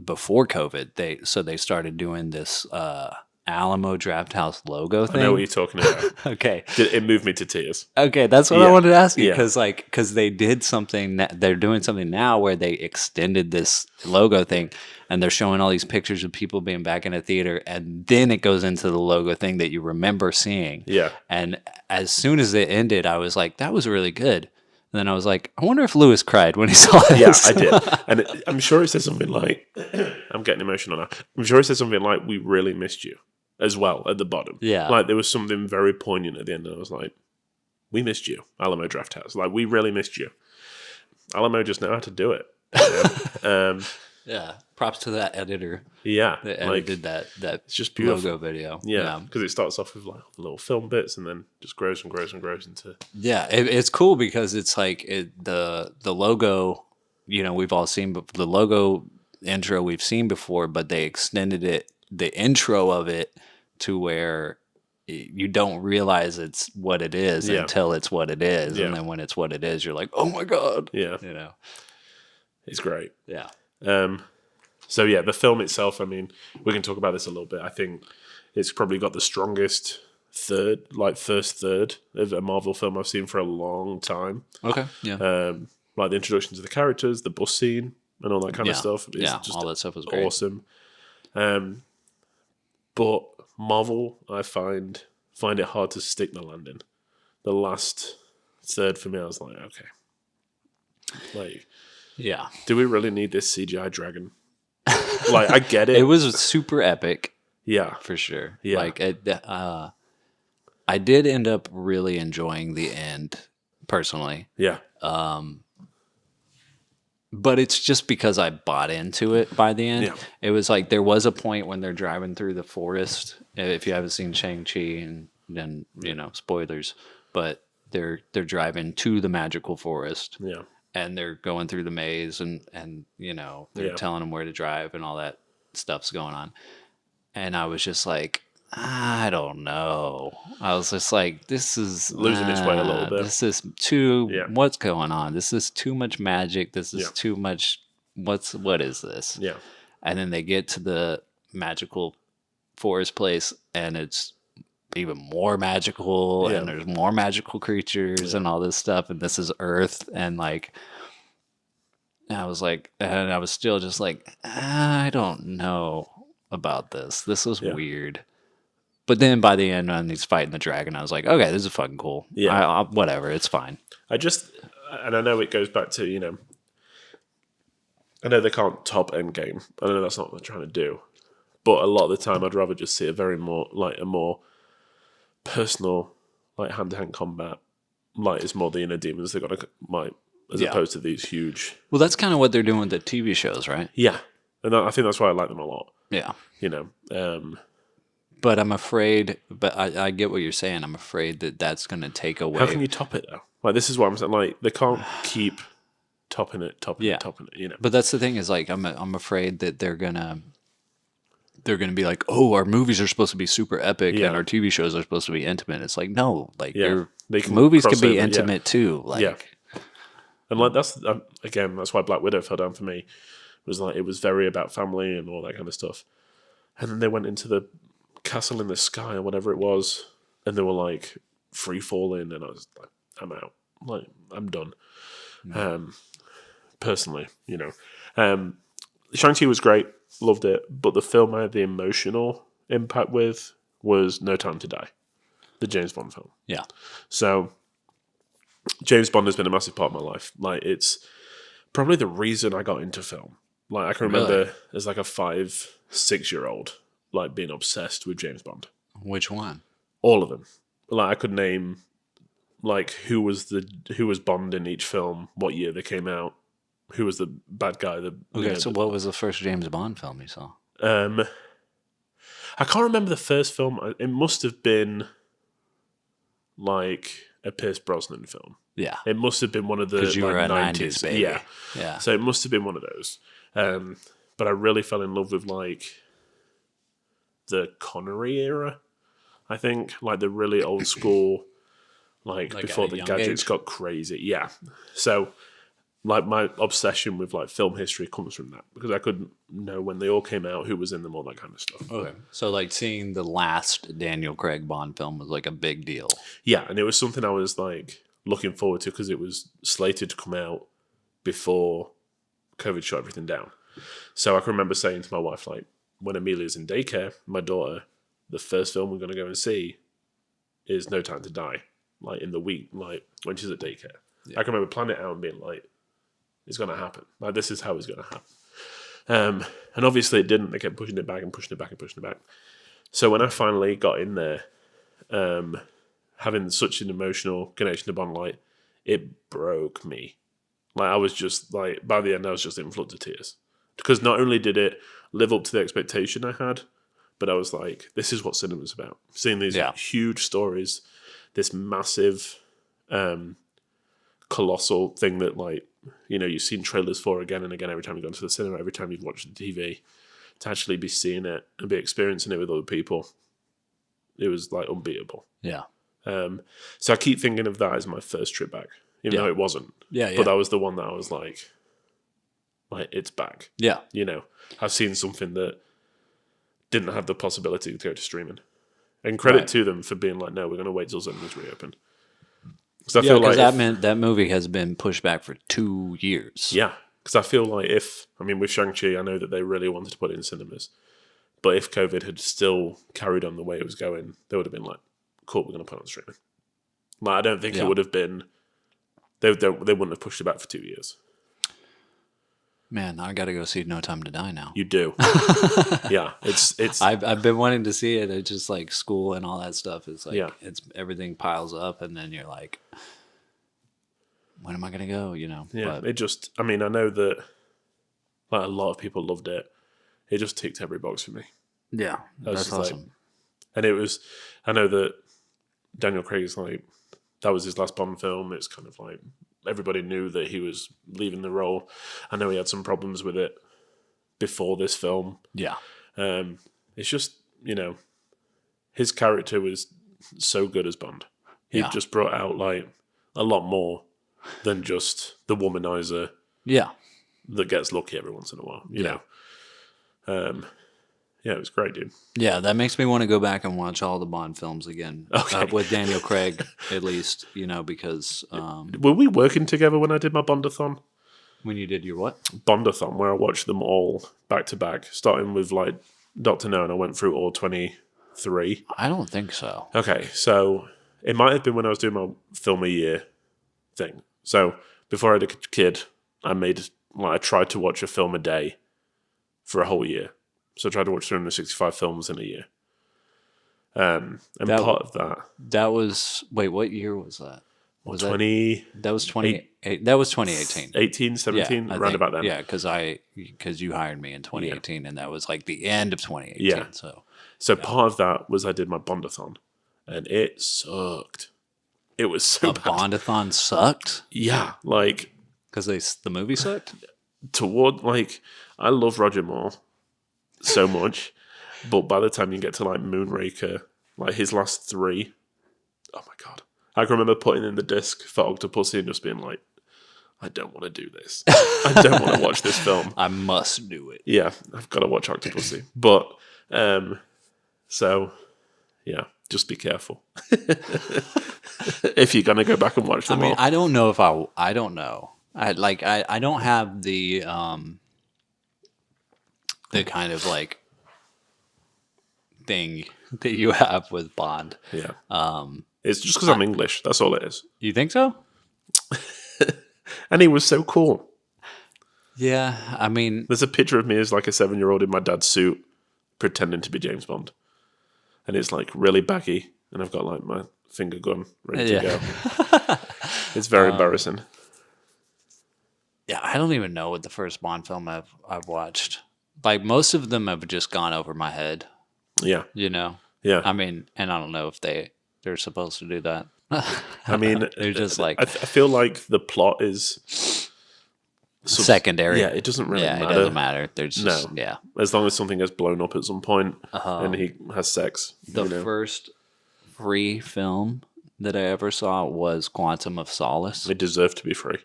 Before COVID, they started doing this Alamo Drafthouse logo thing. I know what you're talking about. Okay. It moved me to tears. Okay, that's what I wanted to ask you, because they did something, they're doing something now where they extended this logo thing, and they're showing all these pictures of people being back in a theater, and then it goes into the logo thing that you remember seeing. Yeah. And as soon as it ended, I was like, that was really good. And then I was like, I wonder if Lewis cried when he saw this. Yeah, I did. And I'm sure it said something like, I'm getting emotional now. I'm sure it said something like, we really missed you as well at the bottom. Yeah. Like there was something very poignant at the end. And I was like, we missed you, Alamo Drafthouse. Like we really missed you. Alamo just know how to do it. Yeah. Props to that editor. Yeah. That edited that it's just beautiful. logo video. Yeah. Because it starts off with like little film bits and then just grows and grows and grows into. Yeah. It's cool because it's like the logo, we've all seen, but the logo intro we've seen before, but they extended it, the intro of it, to where you don't realize it's what it is until it's what it is. And then when it's what it is, you're like, oh my God. Yeah. It's great. Yeah. So yeah, the film itself, I mean, we can talk about this a little bit. I think it's probably got the strongest first third of a Marvel film I've seen for a long time. Okay. Yeah. Like the introduction to the characters, the bus scene, and all that kind of stuff. It's just all that stuff was great. Awesome. But Marvel, I find it hard to stick the landing. The last third for me, I was like, okay. Like, yeah. Do we really need this CGI dragon? Like, I get it. It was super epic. Yeah. For sure. Yeah. Like, I did end up really enjoying the end, personally. Yeah. But it's just because I bought into it by the end. Yeah. It was like there was a point when they're driving through the forest. If you haven't seen Shang-Chi, and then spoilers, but they're driving to the magical forest. Yeah. And they're going through the maze, and they're telling them where to drive, and all that stuff's going on. And I was just like, I don't know. I was just like, this is losing its way a little bit. This is too. What's going on? This is too much magic. This is too much. What is this? Yeah. And then they get to the magical forest place, and it's even more magical, and there's more magical creatures and all this stuff, and this is Earth, and like, I was like, and I was still just like, I don't know about this. This was weird. But then by the end, when he's fighting the dragon, I was like, okay, this is fucking cool. Yeah. Whatever, it's fine. And I know it goes back to, I know they can't top Endgame. I know that's not what they're trying to do. But a lot of the time, I'd rather just see a more personal, like hand-to-hand combat like it's more the inner demons they got to like, as opposed to these huge. Well, that's kind of what they're doing with the TV shows, right? Yeah, and I think that's why I like them a lot. Yeah, But I'm afraid. But I get what you're saying. I'm afraid that that's going to take away. How can you top it though? Like this is what I'm saying. Like they can't keep topping it. But that's the thing is like I'm afraid that they're gonna be like, oh, our movies are supposed to be super epic and our TV shows are supposed to be intimate. It's like no, like movies can be intimate too. Like and like that's again that's why Black Widow fell down for me. Was like it was very about family and all that kind of stuff. And then they went into the castle in the sky or whatever it was, and they were like free falling, and I was like, I'm out. Like I'm done. Personally, Shang-Chi was great, loved it, but the film I had the emotional impact with was No Time to Die, the James Bond film. Yeah. So James Bond has been a massive part of my life. Like it's probably the reason I got into film. Like I can remember as like a 5-6-year-old, like being obsessed with James Bond. Which one? All of them. Like I could name like who was Bond in each film, what year they came out, who was the bad guy. So what was the first James Bond film you saw? I can't remember the first film. It must have been like a Pierce Brosnan film. Yeah. It must have been one of the because you were a 90s baby. Yeah. So it must have been one of those. But I really fell in love with like the Connery era. I think like the really old school, like before the gadgets got crazy. Yeah. So like my obsession with like film history comes from that because I couldn't know when they all came out, who was in them, all that kind of stuff. Okay. So like seeing the last Daniel Craig Bond film was like a big deal. Yeah. And it was something I was like looking forward to because it was slated to come out before COVID shut everything down. So I can remember saying to my wife, like, when Amelia's in daycare, my daughter, the first film we're going to go and see is No Time to Die, like in the week, like when she's at daycare. Yeah. I can remember planning it out and being like, it's going to happen. Like, this is how it's going to happen. And obviously it didn't. They kept pushing it back and pushing it back and pushing it back. So when I finally got in there, having such an emotional connection to Bond, like, it broke me. Like, I was just, like, by the end, I was just in floods of tears. Because not only did it live up to the expectation I had, but I was like, this is what cinema's about. Seeing these huge stories, this massive, colossal thing that, like, you've seen trailers for again and again every time you go into the cinema, every time you've watched the TV, to actually be seeing it and be experiencing it with other people, it was, like, unbeatable. Yeah. So I keep thinking of that as my first trip back, even though it wasn't. Yeah. But that was the one that I was like, it's back. Yeah. I've seen something that didn't have the possibility to go to streaming. And credit to them for being like, no, we're going to wait till cinemas reopen. Because I feel like that meant that movie has been pushed back for 2 years. Yeah. Because I feel like with Shang-Chi, I know that they really wanted to put it in cinemas. But if COVID had still carried on the way it was going, they would have been like, cool, we're going to put it on streaming. Like, I don't think it would have been, they wouldn't have pushed it back for 2 years. Man, I got to go see No Time to Die now. You do. Yeah, it's. I've been wanting to see it. It's just like school and all that stuff. It's like it's everything piles up, and then you're like, when am I gonna go? Yeah, but it just. I know that like a lot of people loved it. It just ticked every box for me. Yeah, that's awesome. And it was. I know that Daniel Craig's like that was his last Bond film. It's kind of like. Everybody knew that he was leaving the role. I know he had some problems with it before this film. Yeah. It's just, his character was so good as Bond. He just brought out like a lot more than just the womanizer that gets lucky every once in a while, you know. Yeah, it was great, dude. Yeah, that makes me want to go back and watch all the Bond films again. Okay. With Daniel Craig, at least, because... Were we working together when I did my Bondathon? When you did your what? Bondathon, where I watched them all back to back, starting with, like, Dr. No, and I went through all 23. I don't think so. Okay, so it might have been when I was doing my film a year thing. So before I had a kid, I tried to watch a film a day for a whole year. So I tried to watch 365 films in a year. And part of that... That was... Wait, what year was that? Was 20... That was 2018. That was 2018. 18, 17, yeah, around about then. Yeah, because you hired me in 2018, and that was like the end of 2018. Yeah. So part of that was I did my Bondathon, and it sucked. It was so bad. Bondathon sucked? Yeah, like... Because the movie sucked? I love Roger Moore so much, but by the time you get to, like, Moonraker, like, his last 3, oh my God. I can remember putting in the disc for Octopussy and just being like, I don't want to do this. I don't want to watch this film. I must do it. Yeah, I've got to watch Octopussy. But, so, yeah, just be careful. If you're going to go back and watch them all. I don't know if I don't know. I don't have the kind of, like, thing that you have with Bond. Yeah. It's just because I'm English. That's all it is. You think so? And he was so cool. Yeah, I mean... There's a picture of me as like a 7-year-old in my dad's suit pretending to be James Bond. And it's like really baggy. And I've got like my finger gun ready to go. It's very embarrassing. Yeah, I don't even know what the first Bond film I've watched. Like, most of them have just gone over my head. Yeah. You know? Yeah. I mean, and I don't know if they're supposed to do that. I mean, they're just like... I feel like the plot is... secondary. Yeah, it doesn't really matter. It doesn't matter. There's just... No. Yeah. As long as something gets blown up at some point and he has sex. The first free film that I ever saw was Quantum of Solace. It deserved to be free.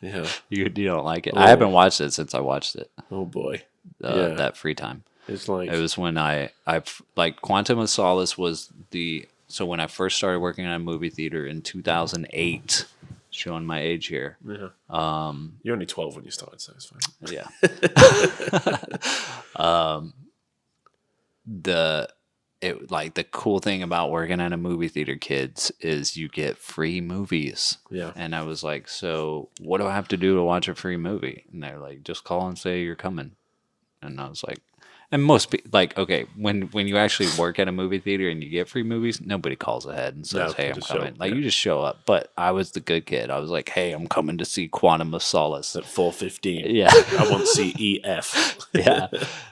Yeah. You don't like it? Oh. I haven't watched it since I watched it. Oh, boy. That free time. It's like... It was when I like, Quantum of Solace was the... So when I first started working in a movie theater in 2008, showing my age here. Yeah. You're only 12 when you started, so it's fine. Yeah. The cool thing about working at a movie theater, kids, is you get free movies. Yeah. And I was like, so what do I have to do to watch a free movie? And they're like, just call and say you're coming. And I was like, and most people, like, okay, when you actually work at a movie theater and you get free movies, nobody calls ahead and says, hey, I'm coming. You just show up. But I was the good kid. I was like, hey, I'm coming to see Quantum of Solace. At 4:15. Yeah. I want to see EF. Yeah.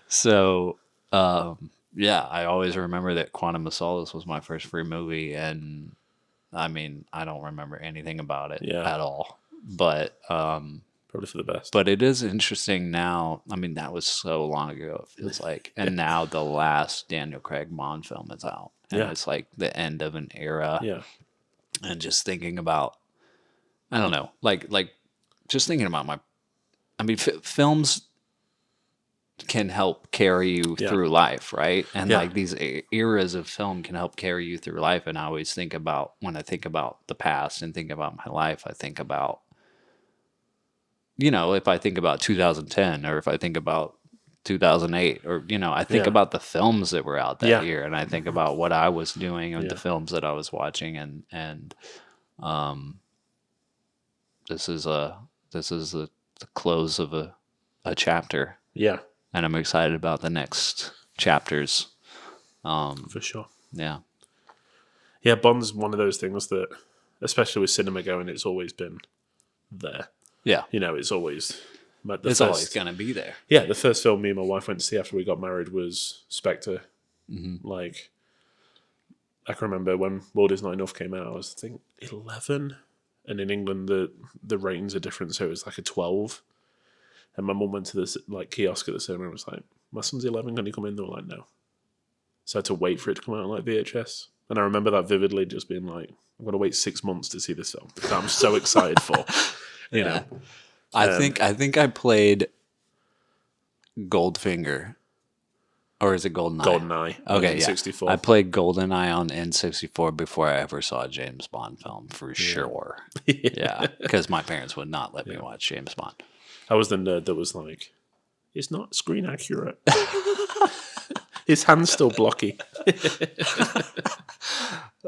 So, I always remember that Quantum of Solace was my first free movie. And, I mean, I don't remember anything about it at all. But... probably for the best. But it is interesting now. I mean, that was so long ago, it feels like. And now the last Daniel Craig Bond film is out. And it's like the end of an era. Yeah. And just thinking about, I don't know, like just thinking about films can help carry you through life, right? And like these eras of film can help carry you through life. And I always think about, when I think about the past and think about my life, I think about, you know, if I think about 2010 or if I think about 2008 or, you know, I think about the films that were out that year, and I think about what I was doing and the films that I was watching. And this is the close of a chapter. Yeah. And I'm excited about the next chapters. For sure. Yeah. Yeah, Bond's one of those things that, especially with cinema going, it's always been there. Yeah. You know, it's always... always going to be there. Yeah, the first film me and my wife went to see after we got married was Spectre. Mm-hmm. Like, I can remember when World Is Not Enough came out, I was, I think, 11. And in England, the ratings are different, so it was like a 12. And my mum went to this kiosk at the cinema and was like, my son's 11, can he come in? They were like, no. So I had to wait for it to come out on VHS. And I remember that vividly, just being like, I'm going to wait 6 months to see this film that I'm so excited for. You know, I think I played Goldfinger, or is it Goldeneye? Goldeneye. Okay, N64. I played Goldeneye on N64 before I ever saw a James Bond film, for sure. Yeah, because my parents would not let me watch James Bond. I was the nerd that was like, it's not screen accurate. His hand's still blocky.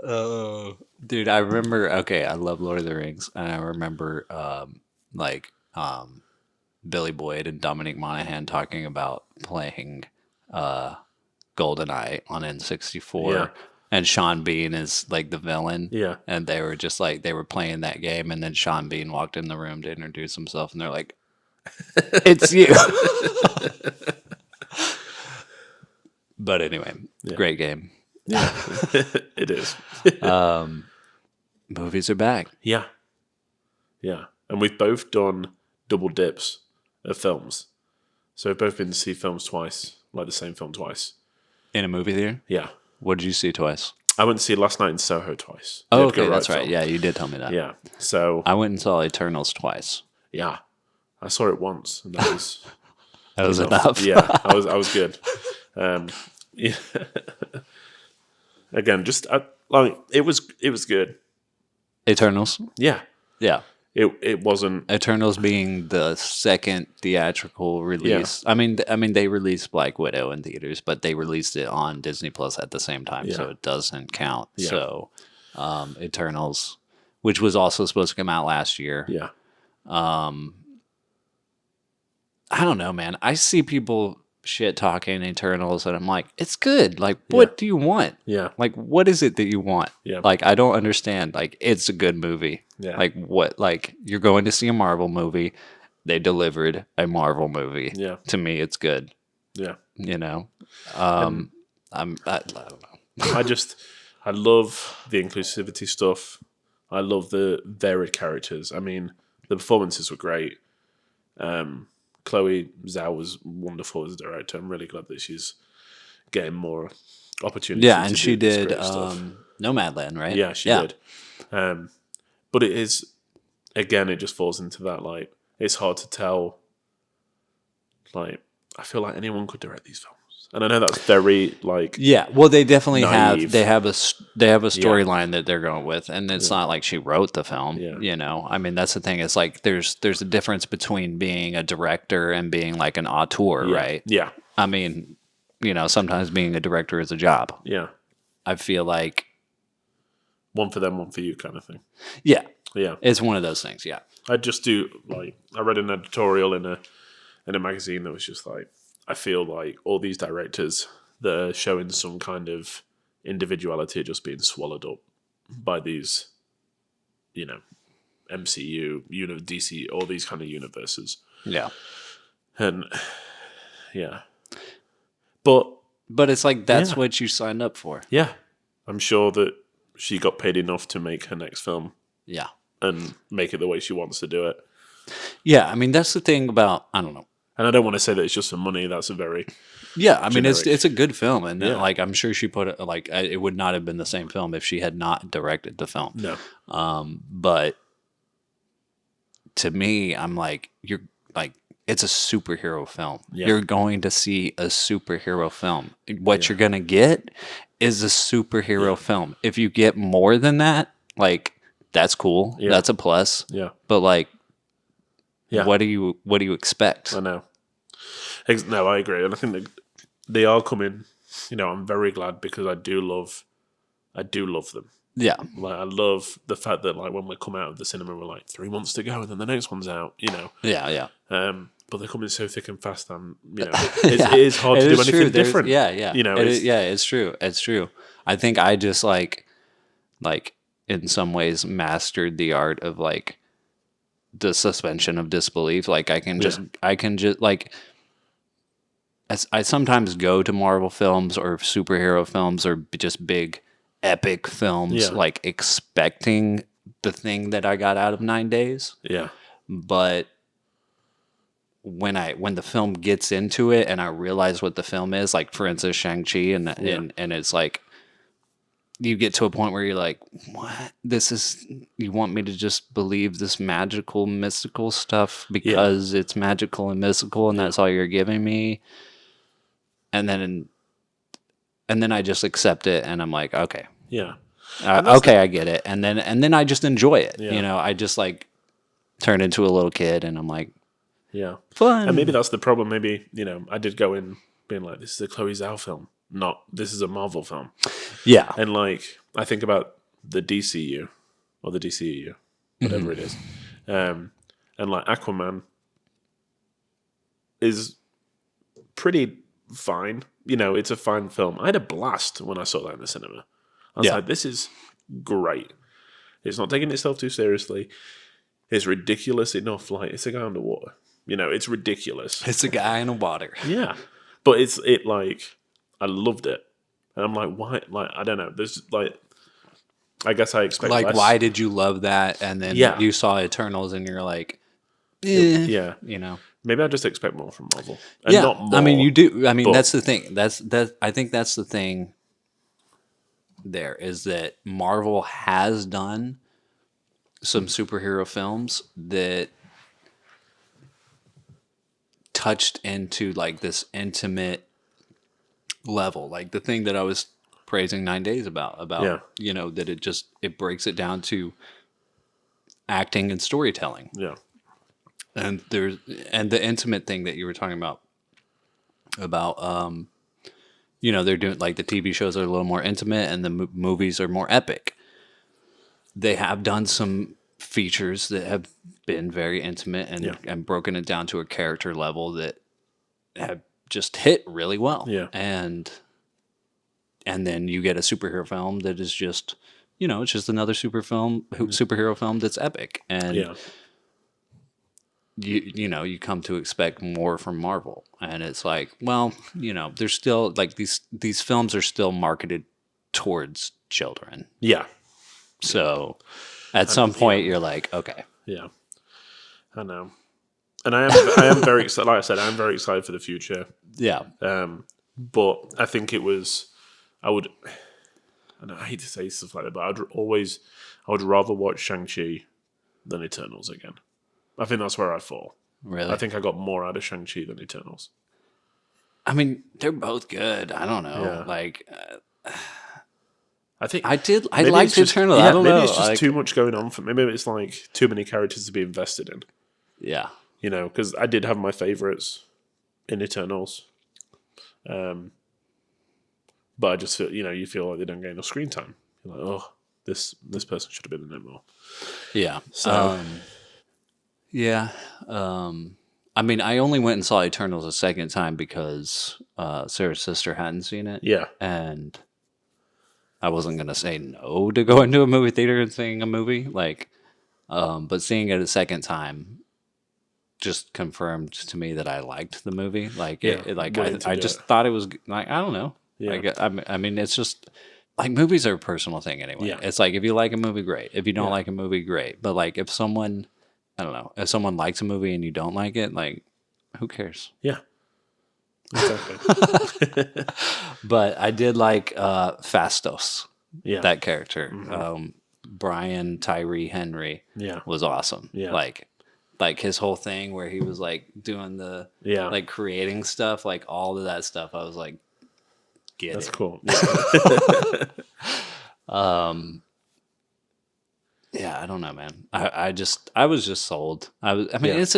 Oh, dude, I remember. Okay, I love Lord of the Rings, and I remember, Billy Boyd and Dominic Monaghan talking about playing GoldenEye on N64 And Sean Bean is like the villain. Yeah. And they were just like, they were playing that game. And then Sean Bean walked in the room to introduce himself. And they're like, it's you. But anyway, great game. Yeah, it is. Movies are back. Yeah. Yeah. And we've both done double dips of films. So we've both been to see films twice, like the same film twice. In a movie theater? Yeah. What did you see twice? I went to see Last Night in Soho twice. Oh, okay, that's right. Yeah, you did tell me that. Yeah. So I went and saw Eternals twice. Yeah. I saw it once, and that was that was enough. Yeah, I was good. Yeah. Again, just like it was good. Eternals. Yeah. Yeah. It wasn't Eternals being the second theatrical release. Yeah. I mean, they released Black Widow in theaters, but they released it on Disney Plus at the same time, so it doesn't count. Yeah. So, Eternals, which was also supposed to come out last year. Yeah. I don't know, man. I see people shit talking Eternals, and I'm like, it's good. Like, what do you want? Yeah. Like, what is it that you want? Yeah. Like, I don't understand. Like, it's a good movie. Yeah. Like, what? Like, you're going to see a Marvel movie. They delivered a Marvel movie. Yeah. To me, it's good. Yeah. You know? I don't know. I love the inclusivity stuff. I love the varied characters. I mean, the performances were great. Chloe Zhao was wonderful as a director. I'm really glad that she's getting more opportunities. Yeah, and she did Nomadland, right? Yeah, she did. But it is, again, it just falls into that, like, it's hard to tell. Like, I feel like anyone could direct these films. And I know that's very, like... Yeah, well, they definitely naive. have a storyline that they're going with, and it's not like she wrote the film, you know? I mean, that's the thing. It's like there's a difference between being a director and being like an auteur, right? Yeah. I mean, you know, sometimes being a director is a job. Yeah. I feel like... One for them, one for you kind of thing. Yeah. Yeah. It's one of those things, yeah. I just do, like... I read an editorial in a magazine that was just like... I feel like all these directors that are showing some kind of individuality are just being swallowed up by these, you know, MCU, DC, all these kind of universes. Yeah. And, yeah. But it's like, that's what you signed up for. Yeah. I'm sure that she got paid enough to make her next film. Yeah. And make it the way she wants to do it. Yeah, I mean, that's the thing about, I don't know. And I don't want to say that it's just for money. That's a very I mean, it's a good film, and like I'm sure she put it like it would not have been the same film if she had not directed the film. No, but to me, I'm like, you're like, it's a superhero film. Yeah. You're going to see a superhero film. What you're gonna get is a superhero film. If you get more than that, like that's cool. Yeah. That's a plus. Yeah, but like, what do you expect? I know. No, I agree, and I think they are coming. You know, I'm very glad because I do love them. Yeah, like I love the fact that like when we come out of the cinema, we're like 3 months to go, and then the next one's out. You know. Yeah. But they're coming so thick and fast, and you know, it is hard to do anything different. Yeah. You know, it's true. It's true. I think I just like in some ways mastered the art of like the suspension of disbelief. Like I can just like. I sometimes go to Marvel films or superhero films or just big epic films, like expecting the thing that I got out of 9 days. Yeah. But when the film gets into it and I realize what the film is, like for instance Shang-Chi, and it's like you get to a point where you're like, what? You want me to just believe this magical, mystical stuff because it's magical and mystical and that's all you're giving me? And then I just accept it, and I'm like, okay, okay, I get it, and then I just enjoy it. You know, I just like turn into a little kid, and I'm like, fun. And maybe that's the problem. Maybe, you know, I did go in being like, this is a Chloe Zhao film, not this is a Marvel film. Yeah, and like I think about the DCU or the DCEU, whatever it is, and like Aquaman is pretty fine. You know, it's a fine film. I had a blast when I saw that in the cinema. I was like, this is great. It's not taking itself too seriously. It's ridiculous enough. Like, it's a guy underwater. You know, it's ridiculous. It's a guy in the water. Yeah. But it like, I loved it. And I'm like, why? Like, I don't know. There's like, I guess I expect like, less. why did you love that? And then you saw Eternals and you're like, yeah. You know. Maybe I just expect more from Marvel. And yeah. not more, I mean, you do. I mean, that's the thing. I think that's the thing there is that Marvel has done some superhero films that touched into like this intimate level. Like the thing that I was praising 9 Days about, you know, that it breaks it down to acting and storytelling. Yeah. And the intimate thing that you were talking about, you know, they're doing like the TV shows are a little more intimate and the movies are more epic. They have done some features that have been very intimate and broken it down to a character level that have just hit really well. Yeah. And then you get a superhero film that is just, you know, it's just another superhero film that's epic. And you know, you come to expect more from Marvel. And it's like, well, you know, there's still like these films are still marketed towards children. Yeah. So at some point you're like, okay. Yeah. I know. And I am very excited. Like I said, I am very excited for the future. Yeah. But I think it was, I hate to say stuff like that, but I would rather watch Shang-Chi than Eternals again. I think that's where I fall. Really? I think I got more out of Shang-Chi than Eternals. I mean, they're both good. I don't know. Yeah. Like, I think I liked Eternals. Yeah, I don't know. Maybe it's just too much going on for me. Maybe it's like too many characters to be invested in. Yeah. You know, because I did have my favorites in Eternals. But I just feel, you know, you feel like they don't get enough screen time. You're like, oh, this person should have been in it more. Yeah. So, yeah. I mean, I only went and saw Eternals a second time because Sarah's sister hadn't seen it. Yeah. And I wasn't going to say no to go into a movie theater and seeing a movie. Like, but seeing it a second time just confirmed to me that I liked the movie. Like, I just thought it was like, I don't know. Yeah. Like, I mean, it's just like movies are a personal thing anyway. Yeah. It's like if you like a movie, great. If you don't like a movie, great. But like if someone, I don't know, if someone likes a movie and you don't like it, like who cares? Yeah. Exactly. But I did like Fastos. Yeah. That character. Mm-hmm. Brian Tyree Henry was awesome. Yeah. Like his whole thing where he was like doing the like creating stuff, like all of that stuff. I was like, That's it. cool. Yeah, I don't know, man. I was just sold. It's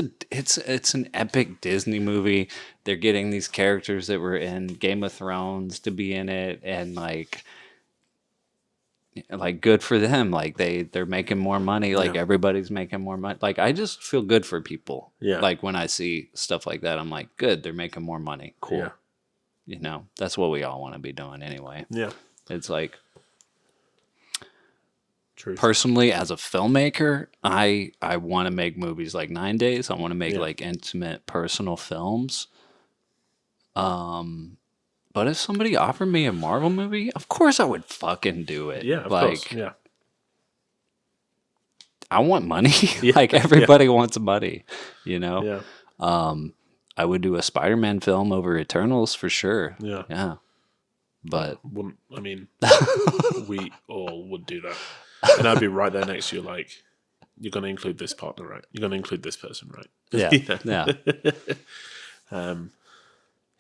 an epic Disney movie. They're getting these characters that were in Game of Thrones to be in it, and like good for them. Like they're making more money. Like everybody's making more money. Like I just feel good for people. Yeah. Like when I see stuff like that, I'm like, good. They're making more money. Cool. Yeah. You know, that's what we all want to be doing anyway. Yeah. It's like, Truth. Personally, as a filmmaker, I want to make movies like 9 Days. I want to make like intimate, personal films. But if somebody offered me a Marvel movie, of course I would fucking do it. Yeah, of course. Yeah. I want money. Like everybody wants money, you know? Yeah. I would do a Spider-Man film over Eternals for sure. Yeah. Yeah. But I mean, we all would do that. And I'd be right there next to you like, you're going to include this partner, right? You're going to include this person, right? Yeah.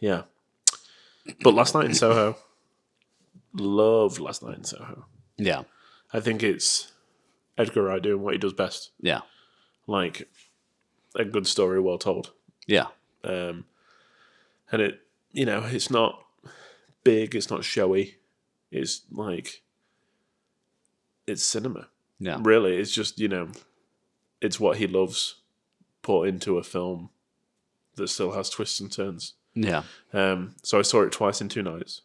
Yeah. But Last Night in Soho, love Last Night in Soho. Yeah. I think it's Edgar Wright doing what he does best. Yeah. Like a good story well told. Yeah. And it, you know, it's not big, it's not showy. It's like, it's cinema. Yeah. Really, it's just, you know, it's what he loves put into a film that still has twists and turns. Yeah. So I saw it twice in 2 nights.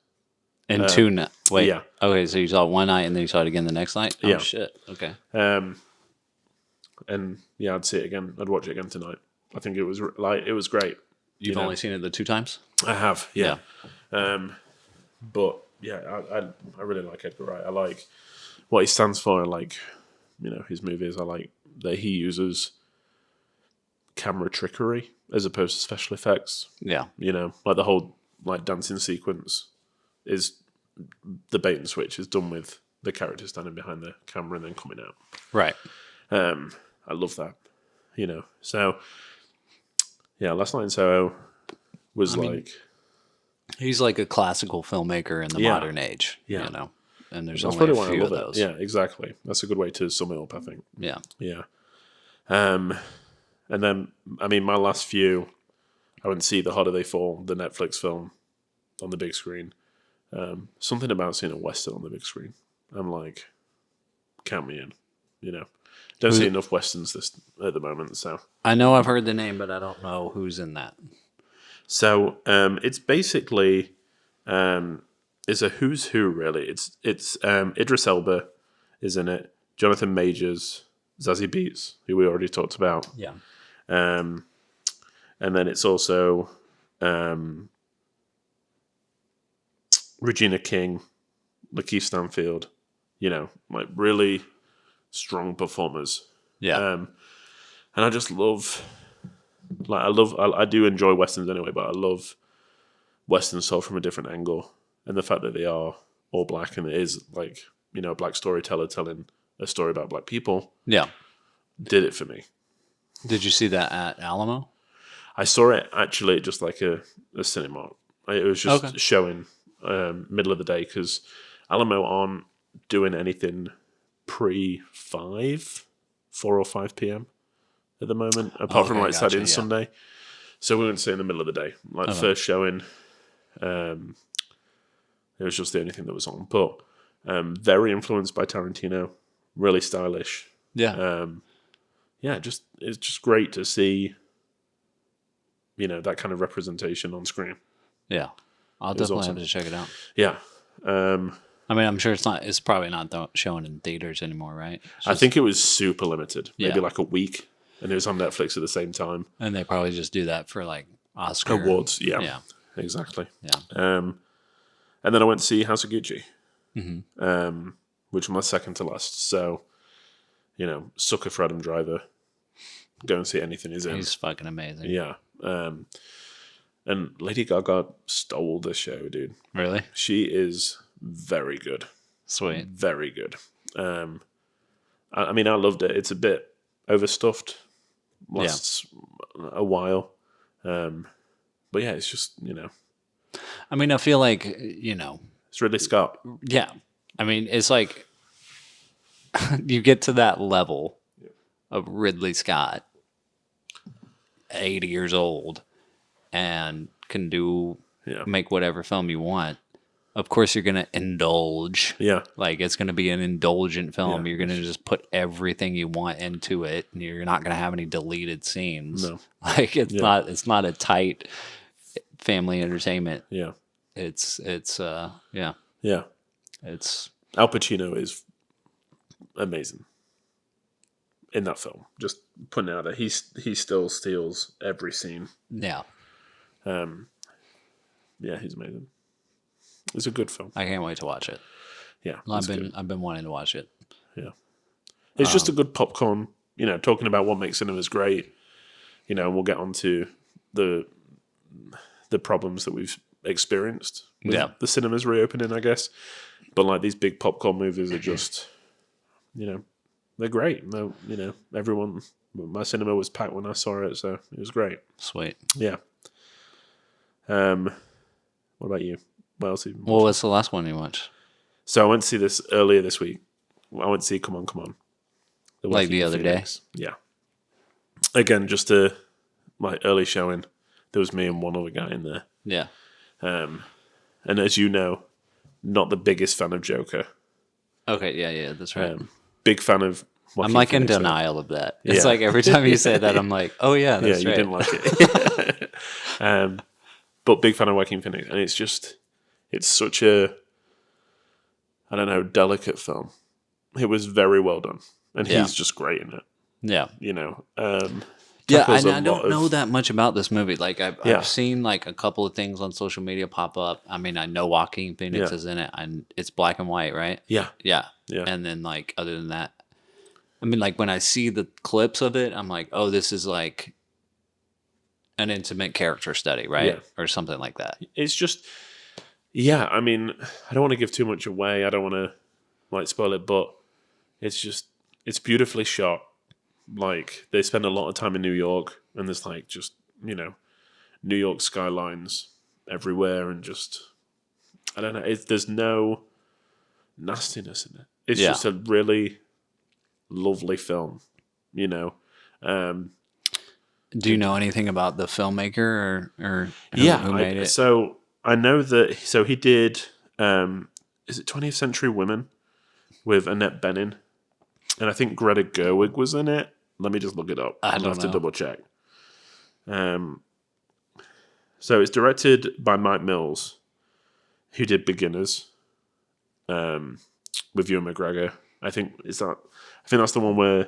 And two nights. Wait. Yeah. Okay, so you saw it one night and then you saw it again the next night? Oh, Yeah. shit. Okay. And yeah, I'd see it again. I'd watch it again tonight. I think it was great. You've only seen it the 2 times? I have, yeah. But yeah, I really like Edgar Wright. I like what he stands for. I like, his movies. I like that he uses camera trickery as opposed to special effects. Yeah. Like the whole dancing sequence is the bait and switch is done with the character standing behind the camera and then coming out. Right. I love that. So yeah, Last Night in Soho was he's like a classical filmmaker in the modern age. Yeah. And there's That's only probably a why few I of love those. it. Yeah, exactly. That's a good way to sum it up, I think. Yeah. Yeah. And then, my last few, I went to see The Harder They Fall, the Netflix film, on the big screen. Something about seeing a Western on the big screen. I'm like, count me in, Don't see enough Westerns at the moment, so. I know I've heard the name, but I don't know who's in that. So, it's basically, it's a who's who, really. It's Idris Elba is in it, Jonathan Majors, Zazie Beetz, who we already talked about. Yeah. And then it's also Regina King, Lakeith Stanfield, really strong performers. Yeah. And I just love, I do enjoy Westerns anyway, but I love Westerns told from a different angle. And the fact that they are all black and it is a black storyteller telling a story about black people. Yeah. Did it for me. Did you see that at Alamo? I saw it actually just like a cinema. It was just showing middle of the day because Alamo aren't doing anything pre-4 or 5 p.m. at the moment, apart from Saturday and Sunday. So we went to see in the middle of the day. The first showing, it was just the only thing that was on. But very influenced by Tarantino, really stylish. Yeah. It's just great to see, that kind of representation on screen. Yeah. I'll definitely have to check it out. Yeah. I'm sure it's probably not showing in theaters anymore, right? I think it was super limited, maybe like a week, and it was on Netflix at the same time. And they probably just do that for Oscar awards. Yeah. Exactly. Yeah. And then I went to see House of Gucci, which was my second to last. So, sucker for Adam Driver. Go and see anything he's in. He's fucking amazing. Yeah. And Lady Gaga stole the show, dude. Really? She is very good. Sweet. Very good. I loved it. It's a bit overstuffed. Lasts a while. But yeah, it's just, I feel like, It's Ridley Scott. Yeah. It's like you get to that level of Ridley Scott, 80 years old, and can make whatever film you want. Of course, you're going to indulge. Yeah. It's going to be an indulgent film. Yeah. You're going to just put everything you want into it, and you're not going to have any deleted scenes. No. It's not a tight family entertainment. Yeah. It's Yeah. It's Al Pacino is amazing in that film. Just putting it out there, he still steals every scene. Yeah. Yeah, he's amazing. It's a good film. I can't wait to watch it. Yeah, I've been wanting to watch it. Yeah, it's just a good popcorn. Talking about what makes cinemas great. And we'll get onto the problems that we've experienced with the cinemas reopening, I guess. But these big popcorn movies are just, they're great. No, everyone. My cinema was packed when I saw it, so it was great. Sweet. Yeah. What about you? What else? What was the last one you watched? So I went to see this earlier this week. I went to see Come On. The other day? Yeah. Again, just my early showing. There was me and one other guy in there. Yeah. And as you know, not the biggest fan of Joker. Okay, yeah, that's right. Big fan of Joaquin Phoenix, in denial of that. It's like every time you say that, I'm like, oh yeah, that's right. You didn't like it. But big fan of Joaquin Phoenix. And it's such a I don't know, delicate film. It was very well done, and he's just great in it. Yeah, you know. Yeah, I don't know that much about this movie. Like I've seen like a couple of things on social media pop up. I mean, I know Joaquin Phoenix is in it, and it's black and white, right? Yeah. And then like other than that, I mean, like when I see the clips of it, I'm like, oh, this is like an intimate character study, right? Yeah. Or something like that. It's just, I mean, I don't want to give too much away. I don't want to like spoil it, but it's beautifully shot. Like, they spend a lot of time in New York, and there's like just, New York skylines everywhere, and just, I don't know, there's no nastiness in it. It's just a really lovely film, Do you know anything about the filmmaker or who made it? So I know that, he did, is it 20th Century Women with Annette Bening? And I think Greta Gerwig was in it. Let me just look it up. I'll have to double check. So it's directed by Mike Mills, who did Beginners, with Ewan McGregor. I think that's the one where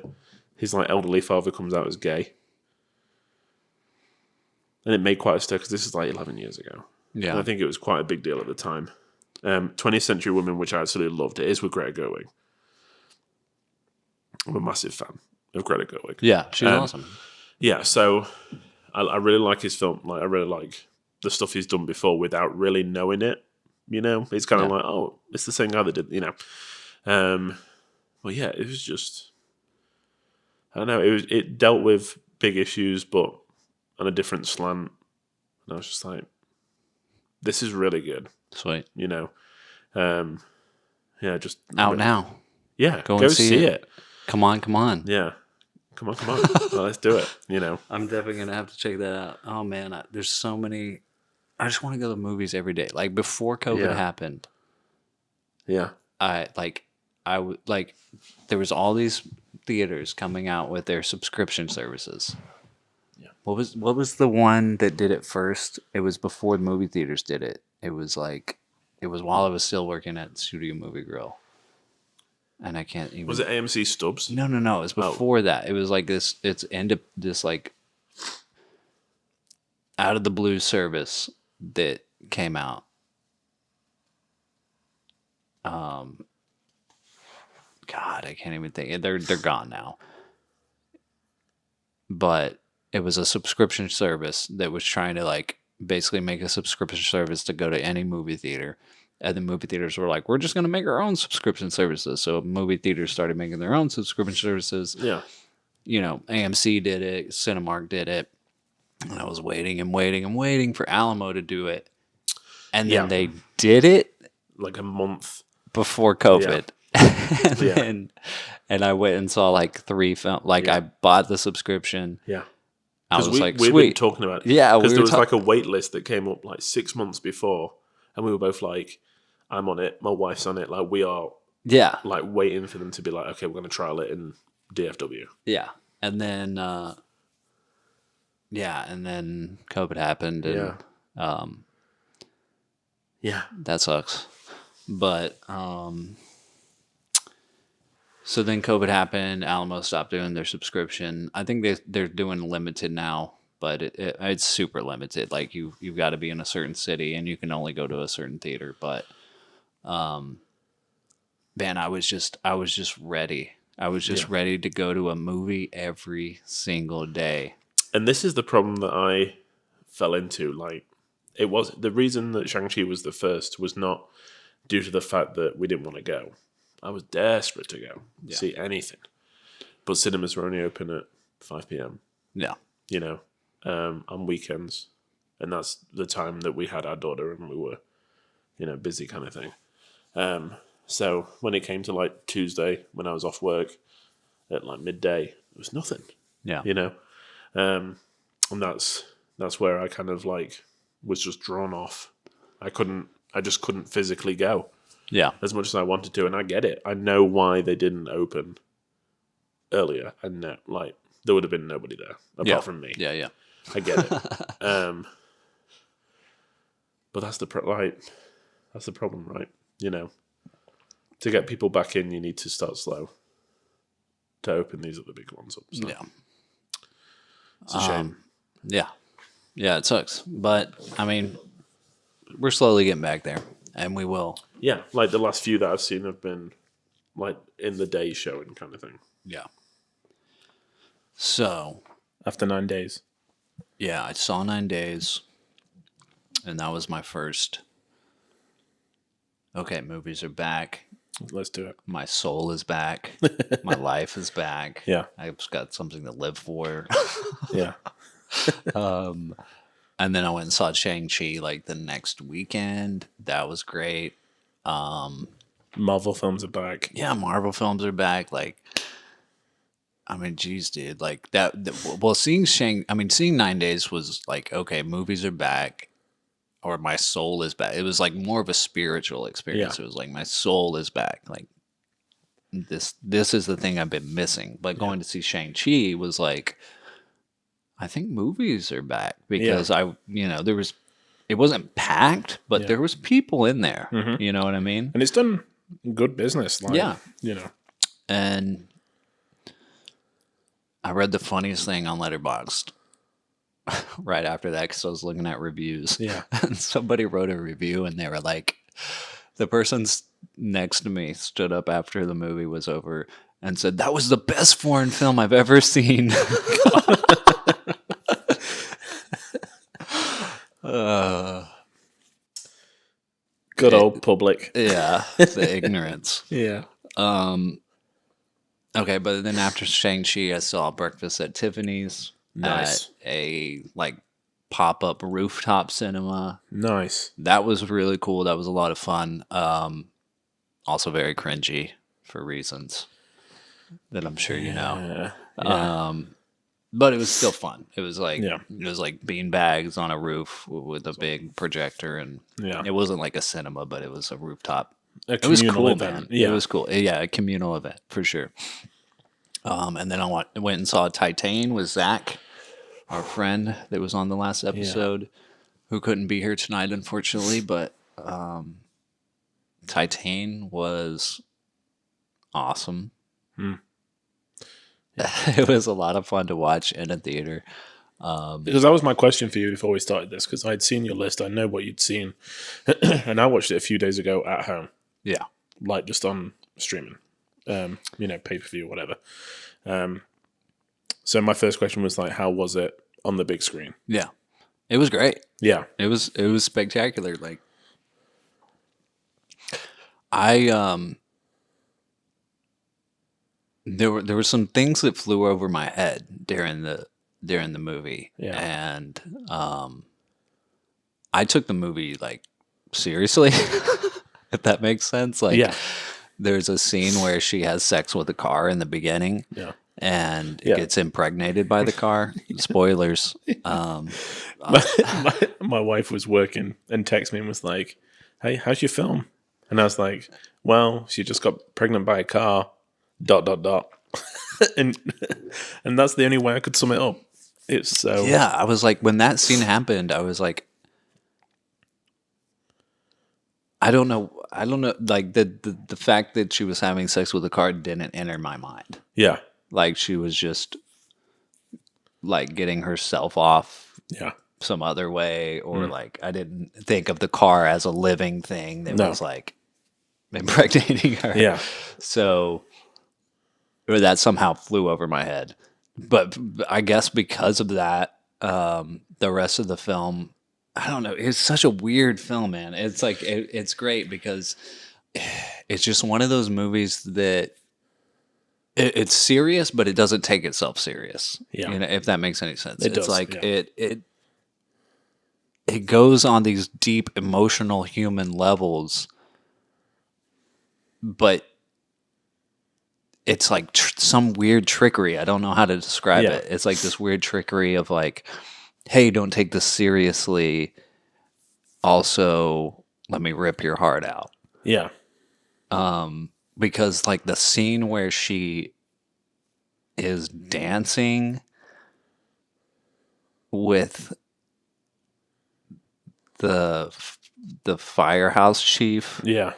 his like elderly father comes out as gay, and it made quite a stir because this is like 11 years ago. Yeah, and I think it was quite a big deal at the time. 20th Century Women, which I absolutely loved. It is with Greta Gerwig. I'm a massive fan of Greta Gerwig. Yeah, she's awesome. Yeah, so I really like his film. Like, I really like the stuff he's done before without really knowing it. It's kind of like, oh, it's the same guy that did, Well, yeah, it was just, I don't know. It dealt with big issues, but on a different slant. And I was just like, this is really good. Sweet. Just out now. Yeah, go see it. Come on. Yeah. Come on. Well, let's do it, I'm definitely going to have to check that out. Oh, man, there's so many. I just want to go to the movies every day. Like, before COVID happened. Yeah. There was all these theaters coming out with their subscription services. Yeah. What was the one that did it first? It was before the movie theaters did it. It was while I was still working at Studio Movie Grill. And I can't even. Was it AMC Stubs? No. It was before that. It was like this. It's this like out of the blue service that came out. God, I can't even think. They're gone now. But it was a subscription service that was trying to like basically make a subscription service to go to any movie theater. And the movie theaters were like, we're just going to make our own subscription services. So movie theaters started making their own subscription services. Yeah. AMC did it. Cinemark did it. And I was waiting for Alamo to do it. And then they did it. Like a month. Before COVID. Yeah. and I went and saw like 3 films. I bought the subscription. Yeah. I was like, we've been talking about it. Yeah. Because there was like a wait list that came up like 6 months before. And we were both like, I'm on it. My wife's on it. Like, we are like waiting for them to be like, okay, we're going to trial it in DFW. Yeah. And then, and then COVID happened. And, that sucks. But, so then COVID happened. Alamo stopped doing their subscription. I think they're doing limited now. But it's super limited. Like you've got to be in a certain city and you can only go to a certain theater. But, man, I was just ready. I was just ready to go to a movie every single day. And this is the problem that I fell into. Like, it was the reason that Shang-Chi was the first was not due to the fact that we didn't want to go. I was desperate to go see anything. But cinemas were only open at 5 p.m. Yeah. On weekends, and that's the time that we had our daughter and we were, busy kind of thing. So when it came to like Tuesday, when I was off work at like midday, it was nothing. Yeah. And that's where I kind of like was just drawn off. I just couldn't physically go. Yeah. As much as I wanted to, and I get it. I know why they didn't open earlier, and like there would have been nobody there apart from me. Yeah. I get it. But that's the problem, right? to get people back in, you need to start slow to open these other big ones up. So. Yeah. It's a shame. Yeah. Yeah, it sucks. But, I mean, we're slowly getting back there, and we will. Yeah, like the last few that I've seen have been like in the day showing kind of thing. Yeah. So. After 9 days. Yeah, I saw 9 days, and that was my first. Okay, movies are back. Let's do it. My soul is back. My life is back. Yeah. I've got something to live for. Yeah. And then I went and saw Shang-Chi like the next weekend. That was great. Marvel films are back. Yeah, Marvel films are back. Like, I mean, geez, dude. Like that. Well, seeing 9 Days was like, okay, movies are back. Or my soul is back. It was like more of a spiritual experience. Yeah. It was like my soul is back. Like this is the thing I've been missing. But going to see Shang-Chi was like, I think movies are back because it wasn't packed, but there was people in there. Mm-hmm. You know what I mean? And it's done good business. Like, you know. And I read the funniest thing on Letterboxd. Right after that, because I was looking at reviews. Yeah. And somebody wrote a review, and they were like, the person next to me stood up after the movie was over and said, "That was the best foreign film I've ever seen." Good old public. Yeah, the ignorance. Yeah. Okay, but then after Shang-Chi, I saw Breakfast at Tiffany's. Nice. At a like pop-up rooftop cinema. Nice. That was really cool. That was a lot of fun. Also very cringy for reasons that I'm sure you know. Yeah. But it was still fun. It was like bean bags on a roof with a big projector, and it wasn't like a cinema, but it was a rooftop. It was cool, event. Man. Yeah. It was cool. Yeah, a communal event for sure. And then I went and saw Titane with Zach, our friend that was on the last episode, who couldn't be here tonight, unfortunately. But Titane was awesome. It was a lot of fun to watch in a theater. Because that was my question for you before we started this, because I'd seen your list. I know what you'd seen. And I watched it a few days ago at home. Yeah. Like just on streaming. Pay-per-view, whatever. So my first question was like, how was it on the big screen? Yeah. It was great. Yeah. It was spectacular. Like there were some things that flew over my head during the movie. Yeah. And I took the movie like seriously, if that makes sense. Like there's a scene where she has sex with a car in the beginning. Yeah. And gets impregnated by the car. Spoilers. My wife was working and texted me and was like, "Hey, how's your film?" And I was like, "Well, she just got pregnant by a car. ... and that's the only way I could sum it up. It's so I was like, when that scene happened, I was like, I don't know. Like the fact that she was having sex with a car didn't enter my mind. Yeah. Like she was just like getting herself off some other way, or like I didn't think of the car as a living thing that was like impregnating her. Yeah. So that somehow flew over my head. But I guess because of that, the rest of the film, I don't know. It's such a weird film, man. It's like it's great because it's just one of those movies that it's serious, but it doesn't take itself serious. Yeah, if that makes any sense. It's like it goes on these deep emotional human levels, but it's like some weird trickery. I don't know how to describe it. It's like this weird trickery of like, hey, don't take this seriously. Also, let me rip your heart out. Yeah. Because like the scene where she is dancing with the firehouse chief. Yeah.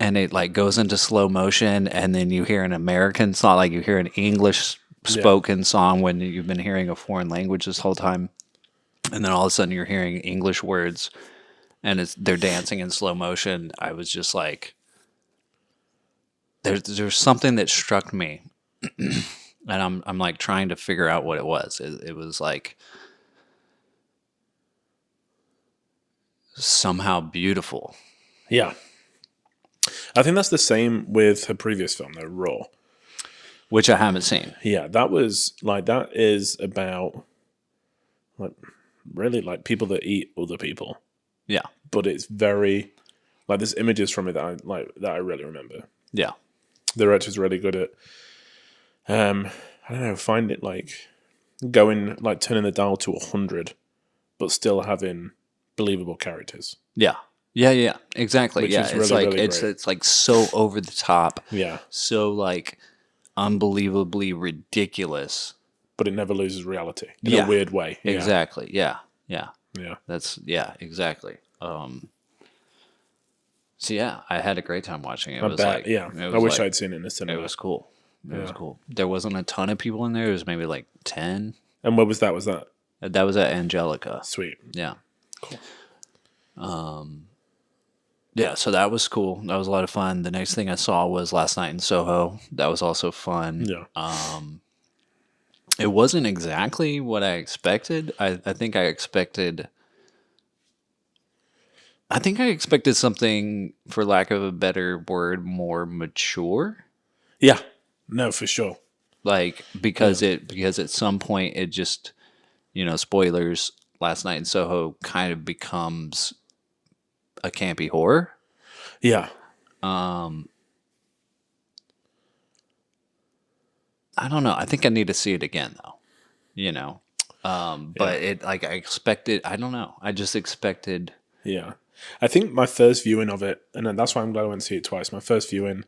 and it like goes into slow motion, and then you hear an American song, like you hear an English spoken song when you've been hearing a foreign language this whole time, and then all of a sudden you're hearing English words, and they're dancing in slow motion. I was just like, there's something that struck me, and I'm like trying to figure out what it was. It was like somehow beautiful. Yeah. I think that's the same with her previous film, though, Raw. Which I haven't seen. Yeah, that is about, like, really, like, people that eat other people. Yeah. But it's very, like, there's images from it that I really remember. Yeah. The director's really good at, I don't know, find it, like, going, like, turning the dial to 100, but still having believable characters. Yeah. Yeah, exactly. Which yeah, is it's really, like really it's like so over the top. Yeah. So like unbelievably ridiculous. But it never loses reality in a weird way. Yeah. Exactly. Yeah. Exactly. So yeah, I had a great time watching it. I wish I'd seen it in the cinema. It was cool. It was cool. There wasn't a ton of people in there. There was maybe like 10. And what was that? Was that? That was at Angelica. Sweet. Yeah. Cool. Yeah, so that was cool. That was a lot of fun. The next thing I saw was Last Night in Soho. That was also fun. Yeah. It wasn't exactly what I expected. I think I expected something, for lack of a better word, more mature. Yeah. No, for sure. Like because at some point it just, spoilers, Last Night in Soho kind of becomes a campy horror. Yeah. I don't know. I think I need to see it again though. But it, like, I expected, I don't know. I just expected. Yeah. I think my first viewing of it, and then that's why I'm glad I went to see it twice. My first viewing,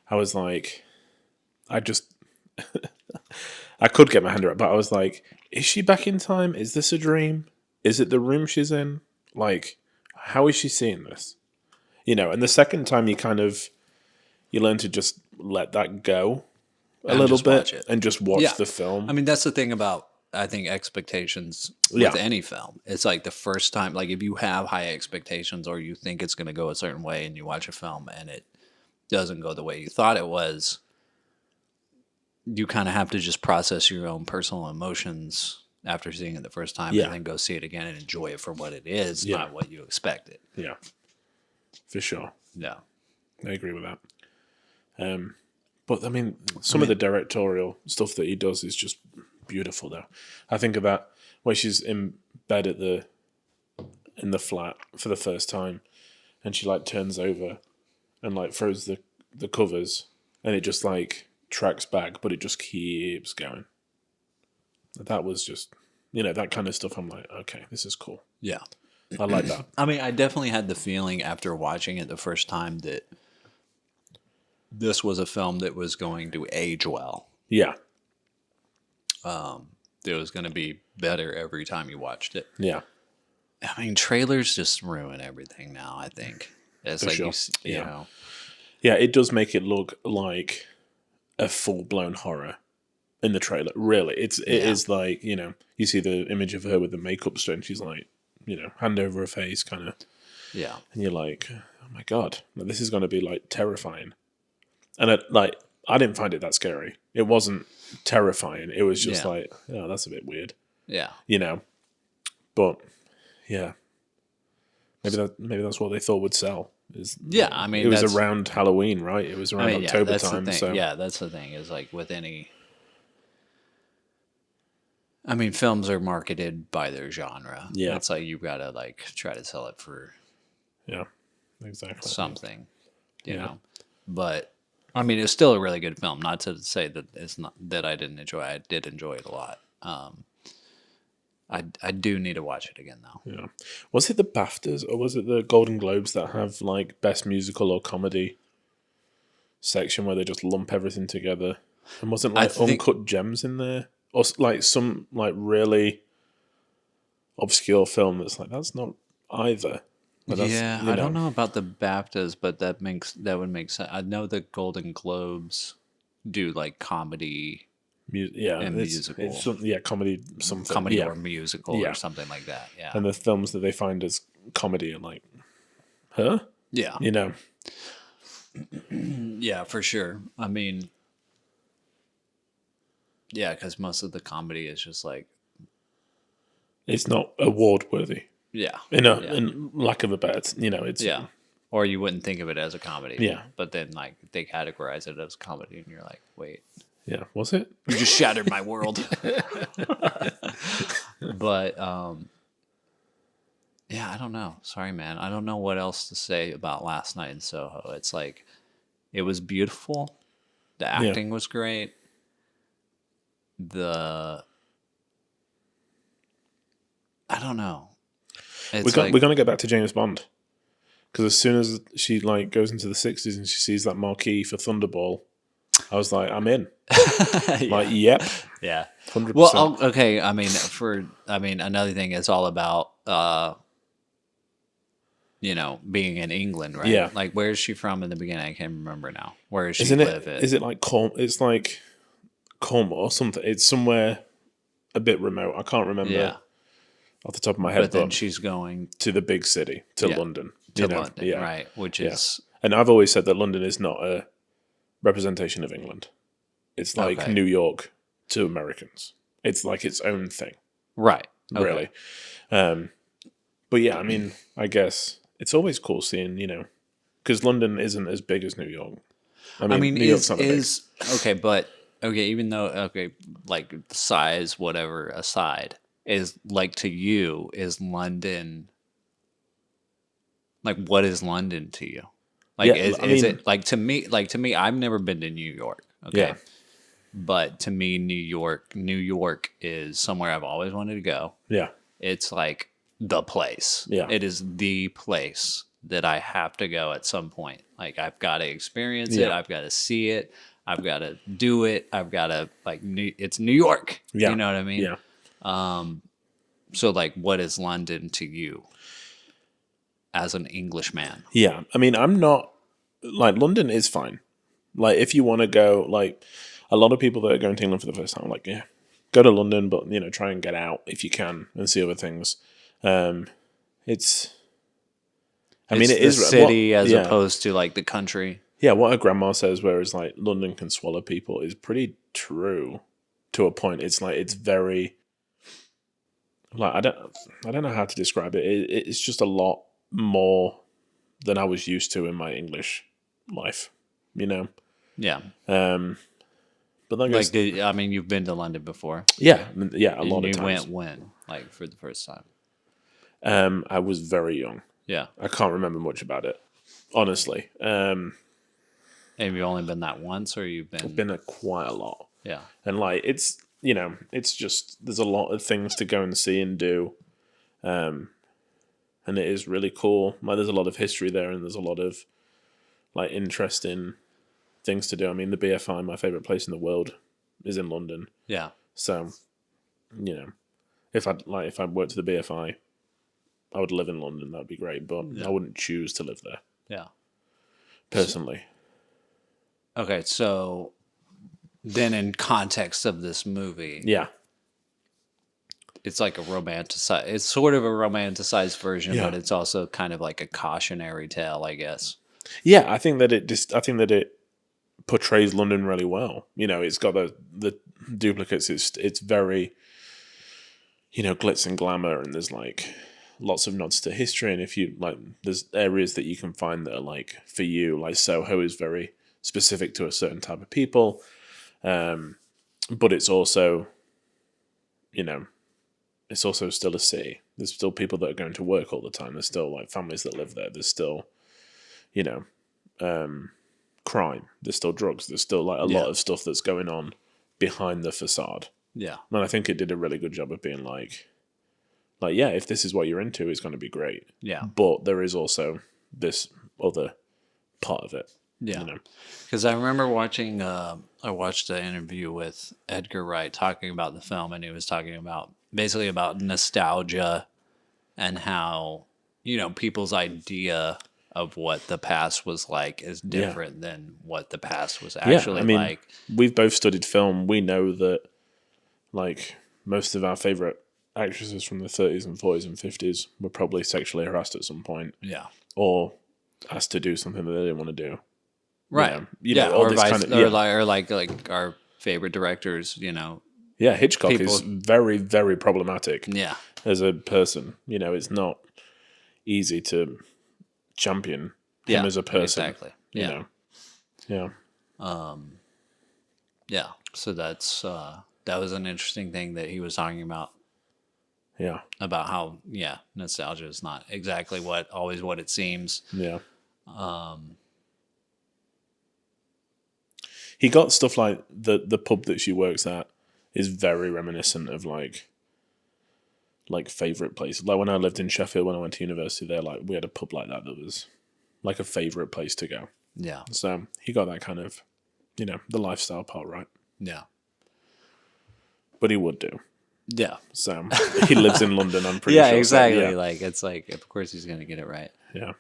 I was like, I could get my hand around it, but I was like, is she back in time? Is this a dream? Is it the room she's in? Like, how is she seeing this? And the second time you learn to just let that go a little bit and just watch the film. I mean, that's the thing about, I think, expectations with any film. It's like the first time, like if you have high expectations or you think it's going to go a certain way and you watch a film and it doesn't go the way you thought it was, you kind of have to just process your own personal emotions after seeing it the first time and then go see it again and enjoy it for what it is, not what you expected. Yeah, for sure. Yeah. I agree with that. But I mean, some of the directorial stuff that he does is just beautiful, though. I think of that where she's in bed in the flat for the first time, and she like turns over and like throws the covers, and it just like tracks back, but it just keeps going. That was just, that kind of stuff. I'm like, okay, this is cool. Yeah. I like that. I mean, I definitely had the feeling after watching it the first time that this was a film that was going to age well. Yeah. It was going to be better every time you watched it. Yeah. I mean, trailers just ruin everything now, I think. It's For like, sure. you know. Yeah, it does make it look like a full-blown horror in the trailer. Really. It is like, you see the image of her with the makeup strip, and she's like, hand over her face kind of. Yeah. And you're like, oh my God, this is going to be like terrifying. And I didn't find it that scary. It wasn't terrifying. It was just like, oh, that's a bit weird. Yeah. But yeah, maybe that's what they thought would sell. I mean, it was around Halloween, right? It was around October time. So yeah, that's the thing. Is like with any. I mean, films are marketed by their genre. Yeah, it's like you've got to like try to sell it for. Yeah, exactly. Something, you know, but. I mean, it's still a really good film. Not to say that it's not that I didn't enjoy it. I did enjoy it a lot. I do need to watch it again though. Yeah. Was it the BAFTAs or was it the Golden Globes that have like best musical or comedy section where they just lump everything together? And wasn't like Uncut Gems in there, or like some like really obscure film that's like that's not either. But I don't know about the BAFTAs, but that would make sense. I know the Golden Globes do like comedy and musical. It's comedy something. Comedy or musical or something like that. Yeah. And the films that they find as comedy are like, huh? Yeah. You know? Yeah, for sure. I mean, yeah, because most of the comedy is just like... It's not award worthy. Yeah. In lack of a better, it's... Yeah. Or you wouldn't think of it as a comedy. Yeah. But then, like, they categorize it as comedy, and you're like, wait. Yeah, was it? You just shattered my world. But, yeah, I don't know. Sorry, man. I don't know what else to say about last night in Soho. It's like, it was beautiful. The acting was great. I don't know. We're going to get back to James Bond. Because as soon as she like goes into the 60s and she sees that marquee for Thunderball, I was like, I'm in. Like, yep. Yeah. 100%. Well, okay. I mean, another thing is all about, being in England, right? Yeah. Like, where is she from in the beginning? I can't remember now. Where does she live? Is it like It's like Cornwall or something. It's somewhere a bit remote. I can't remember off the top of my head. But then she's going to the big city, to London. London, right? Which is... And I've always said that London is not a representation of England. It's like New York to Americans. It's like its own thing. Right. Okay. Really. But yeah, I mean, I guess it's always cool seeing, because London isn't as big as New York. I mean New York's not big. Even though, like size, whatever aside, is like to you, is London... Like, what is London to you? Like, is it like to me? Like to me, I've never been to New York. Okay, yeah. But to me, New York is somewhere I've always wanted to go. Yeah, it's like the place. Yeah, it is the place that I have to go at some point. Like, I've got to experience it. I've got to see it. I've got to do it. I've got to it's New York. Yeah, you know what I mean? Yeah. So, like, what is London to you? As an Englishman. Yeah. I mean, I'm not... Like, London is fine. Like, if you want to go... Like, a lot of people that are going to England for the first time are like, yeah, go to London, but, try and get out if you can and see other things. It is the city as opposed to, like, the country. Yeah, what her grandma says, whereas, like, London can swallow people, is pretty true to a point. It's, like, it's very... Like, I don't know how to describe it. It's just a lot more than I was used to in my English life, Yeah. But then you've been to London before. Yeah, a lot of times. You went when, like, for the first time? I was very young. Yeah. I can't remember much about it, honestly. Have you only been that once, or you've been? I've been quite a lot. Yeah. And like it's it's just there's a lot of things to go and see and do. And it is really cool. Like, there's a lot of history there, and there's a lot of like interesting things to do. I mean, the BFI, my favorite place in the world, is in London. Yeah. So, if I worked to the BFI, I would live in London. That'd be great, but I wouldn't choose to live there. Yeah. Personally. Okay, so then in context of this movie, it's like it's sort of a romanticized version, but it's also kind of like a cautionary tale, I guess. Yeah, I think that it portrays London really well. It's got the duplicates. It's very, glitz and glamour, and there's like lots of nods to history. And if you like, there's areas that you can find that are like for you. Like Soho is very specific to a certain type of people, but it's also, it's also still a city. There's still people that are going to work all the time. There's still like families that live there. There's still, crime. There's still drugs. There's still like a lot of stuff that's going on behind the facade. Yeah. And I think it did a really good job of being like, yeah, if this is what you're into, it's going to be great. Yeah. But there is also this other part of it. Yeah. Because I remember watching, I watched an interview with Edgar Wright talking about the film, and he was talking about basically about nostalgia and how, people's idea of what the past was like is different than what the past was actually like. We've both studied film. We know that, like, most of our favorite actresses from the 30s and 40s and 50s were probably sexually harassed at some point. Yeah. Or asked to do something that they didn't want to do. Right. All this kind of, or like our favorite directors, Yeah, Hitchcock is very, very problematic. Yeah. As a person. It's not easy to champion him as a person. Exactly. Yeah. Yeah. Yeah. So that was an interesting thing that he was talking about. Yeah. About how, nostalgia is not exactly always what it seems. Yeah. He got stuff like the pub that she works at is very reminiscent of like favorite places. Like when I lived in Sheffield, when I went to university there, like we had a pub like that was like a favorite place to go. Yeah. So he got that kind of, the lifestyle part right. Yeah. But he would do. Yeah. So he lives in London, I'm pretty sure. Exactly. So, yeah. Like it's like, of course he's going to get it right. Yeah.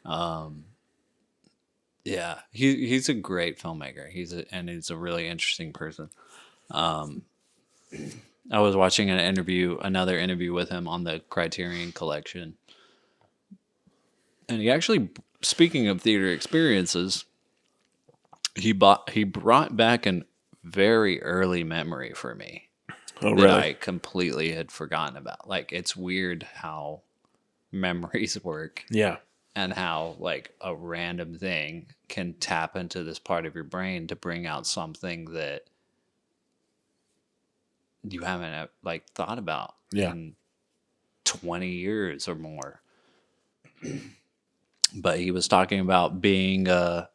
Yeah. He's a great filmmaker. He's a really interesting person. I was watching another interview with him on the Criterion Collection. And he actually, speaking of theater experiences, he brought back a very early memory for me that I completely had forgotten about. Like, it's weird how memories work. Yeah. And how, like, a random thing can tap into this part of your brain to bring out something that you haven't, like, thought about in 20 years or more. But he was talking about being a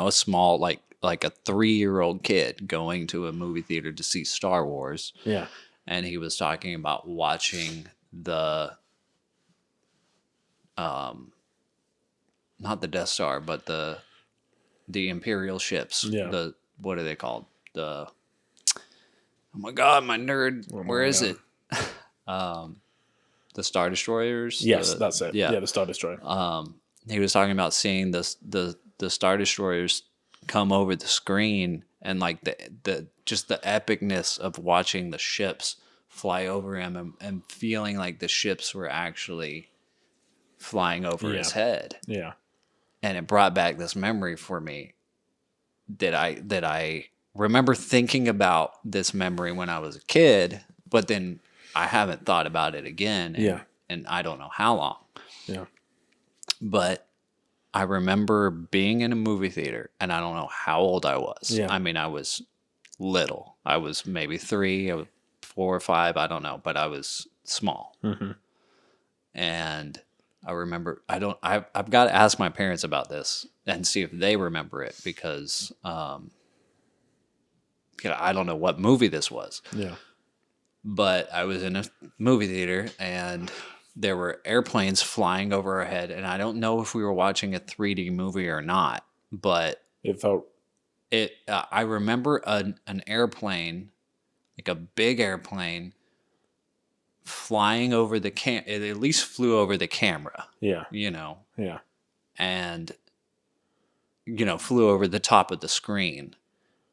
small, like a 3-year-old kid going to a movie theater to see Star Wars. Yeah. And he was talking about watching the not the Death Star, but the Imperial ships. Yeah. What are they called? Oh my God, my nerd. Where is it? The Star Destroyers. Yes, that's it. Yeah, the Star Destroyer. He was talking about seeing the Star Destroyers come over the screen and like the just the epicness of watching the ships fly over him and feeling like the ships were actually flying over his head. Yeah. And it brought back this memory for me that I remember thinking about this memory when I was a kid, but then I haven't thought about it again. And I don't know how long. Yeah. But I remember being in a movie theater, and I don't know how old I was. Yeah. I mean, I was little. I was maybe 3, I was 4 or 5, I don't know, but I was small. Mm-hmm. And I remember, I've got to ask my parents about this and see if they remember it because, I don't know what movie this was. Yeah. But I was in a movie theater and there were airplanes flying over our head. And I don't know if we were watching a 3D movie or not, but it felt. I remember an airplane, like a big airplane, flying over the it at least flew over the camera. Yeah. Yeah. And, flew over the top of the screen.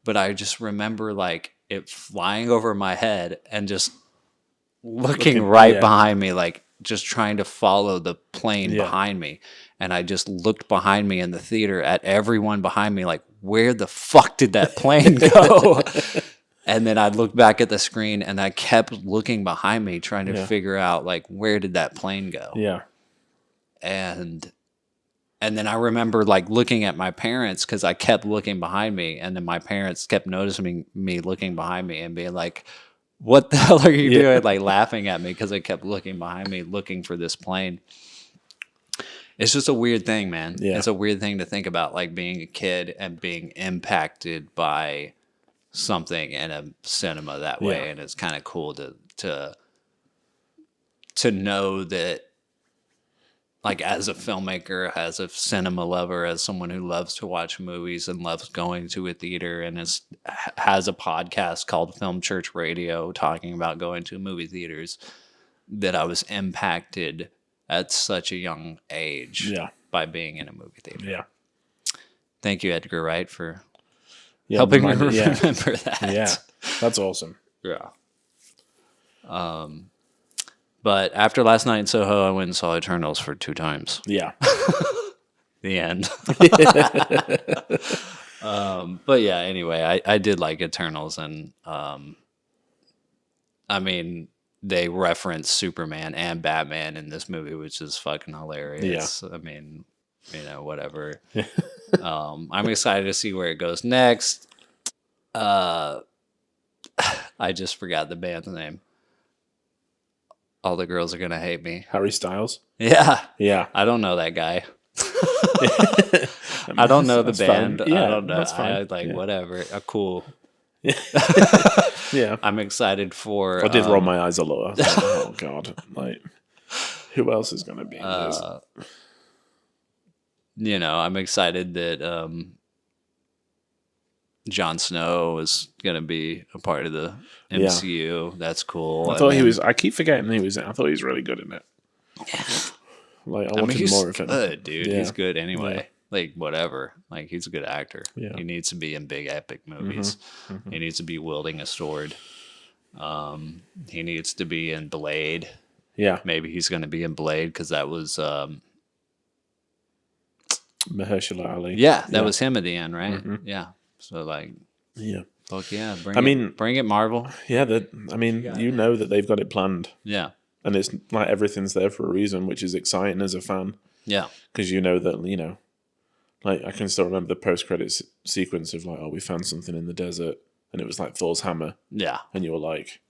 But I just remember like it flying over my head and just looking right behind me, like just trying to follow the plane behind me. And I just looked behind me in the theater at everyone behind me, like, where the fuck did that plane go? And then I'd look back at the screen and I kept looking behind me, trying to figure out, like, where did that plane go? Yeah. And then I remember, like, looking at my parents because I kept looking behind me. And then my parents kept noticing me looking behind me and being like, what the hell are you doing? Like, laughing at me because I kept looking behind me, looking for this plane. It's just a weird thing, man. Yeah. It's a weird thing to think about, like, being a kid and being impacted by something in a cinema that way. And it's kind of cool to know that, like, as a filmmaker, as a cinema lover, as someone who loves to watch movies and loves going to a theater and has a podcast called Film Church Radio talking about going to movie theaters, that I was impacted at such a young age by being in a movie theater. Yeah. Thank you, Edgar Wright, for helping me remember that. Yeah, that's awesome. Yeah. But after last night in Soho, I went and saw Eternals for 2 times. Yeah. The end. But yeah, anyway, I did like Eternals, and I mean, they reference Superman and Batman in this movie, which is fucking hilarious. Yeah. I mean, whatever. I'm excited to see where it goes next. I just forgot the band's name. All the girls are gonna hate me. Harry Styles? Yeah. Yeah. I don't know that guy. I don't know the band. Fine. Yeah, I don't know. That's fine. Whatever. Cool. Yeah. I'm excited for... I did roll my eyes a lot. I was like, oh, God. Like, who else is going to be in this? I'm excited that Jon Snow is going to be a part of the MCU. Yeah. That's cool. I keep forgetting he was in. I thought he was really good in it. Like, I wanted more of him. Good, dude. Yeah. He's good anyway. Yeah. Like, whatever. Like, he's a good actor. Yeah. He needs to be in big, epic movies. Mm-hmm. Mm-hmm. He needs to be wielding a sword. He needs to be in Blade. Yeah. Maybe he's going to be in Blade because that was... Mahershala Ali. Yeah, that was him at the end, right? Mm-hmm. Yeah. So, like... Yeah. Fuck yeah. Bring it, Marvel. Yeah, you know that they've got it planned. Yeah. And it's like everything's there for a reason, which is exciting as a fan. Yeah. Because you know that, like I can still remember the post-credits sequence of like, oh, we found something in the desert. And it was like Thor's hammer. Yeah. And you were like,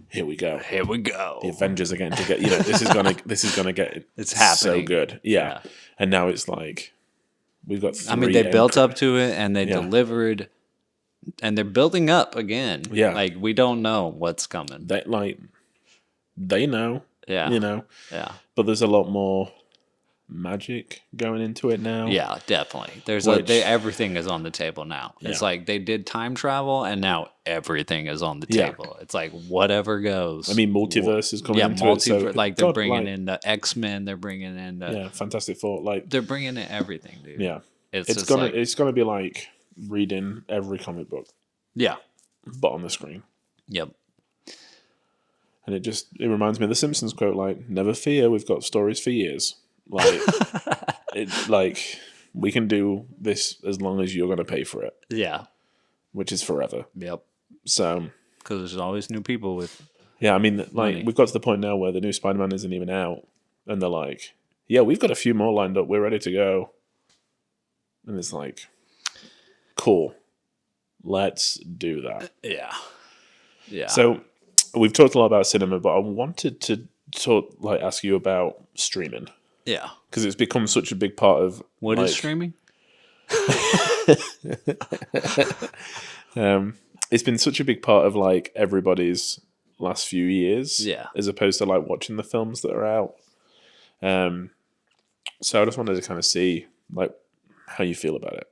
here we go. Here we go. The Avengers are getting to get, this is gonna get it's happening. So good. Yeah. And now it's like, we've got 3 they built up to it and they delivered. And they're building up again. Yeah. Like, we don't know what's coming. They know. Yeah. Yeah. But there's a lot more magic going into it now. Yeah, definitely. There's everything is on the table now. Yeah. It's like they did time travel and now everything is on the table. It's like whatever goes. I mean, multiverse is coming into it. So they're bringing in the X-Men. They're bringing in the... Fantastic Four. Like, they're bringing in everything, dude. Yeah. It's gonna be like reading every comic book. Yeah. But on the screen. Yep. And it reminds me of the Simpsons quote, like, never fear, we've got stories for years. Like, we can do this as long as you're going to pay for it. Yeah. Which is forever. Yep. So. Because there's always new people with. Yeah, I mean, like, money. We've got to the point now where the new Spider-Man isn't even out. And they're like, yeah, we've got a few more lined up. We're ready to go. And it's like, cool. Let's do that. Yeah. Yeah. So, we've talked a lot about cinema, but I wanted to ask you about streaming. Yeah. Because it's become such a big part of... What is streaming? It's been such a big part of, like, everybody's last few years. Yeah. As opposed to, like, watching the films that are out. So I just wanted to kind of see, like, how you feel about it.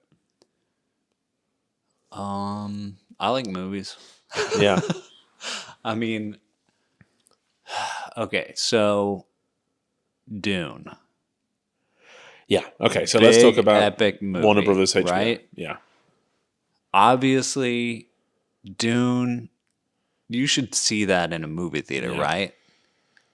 I like movies. Yeah. I mean, okay, so Dune. Yeah. Okay, so let's talk about epic movie, Warner Brothers HBO. Right? Yeah. Obviously, Dune, you should see that in a movie theater, right?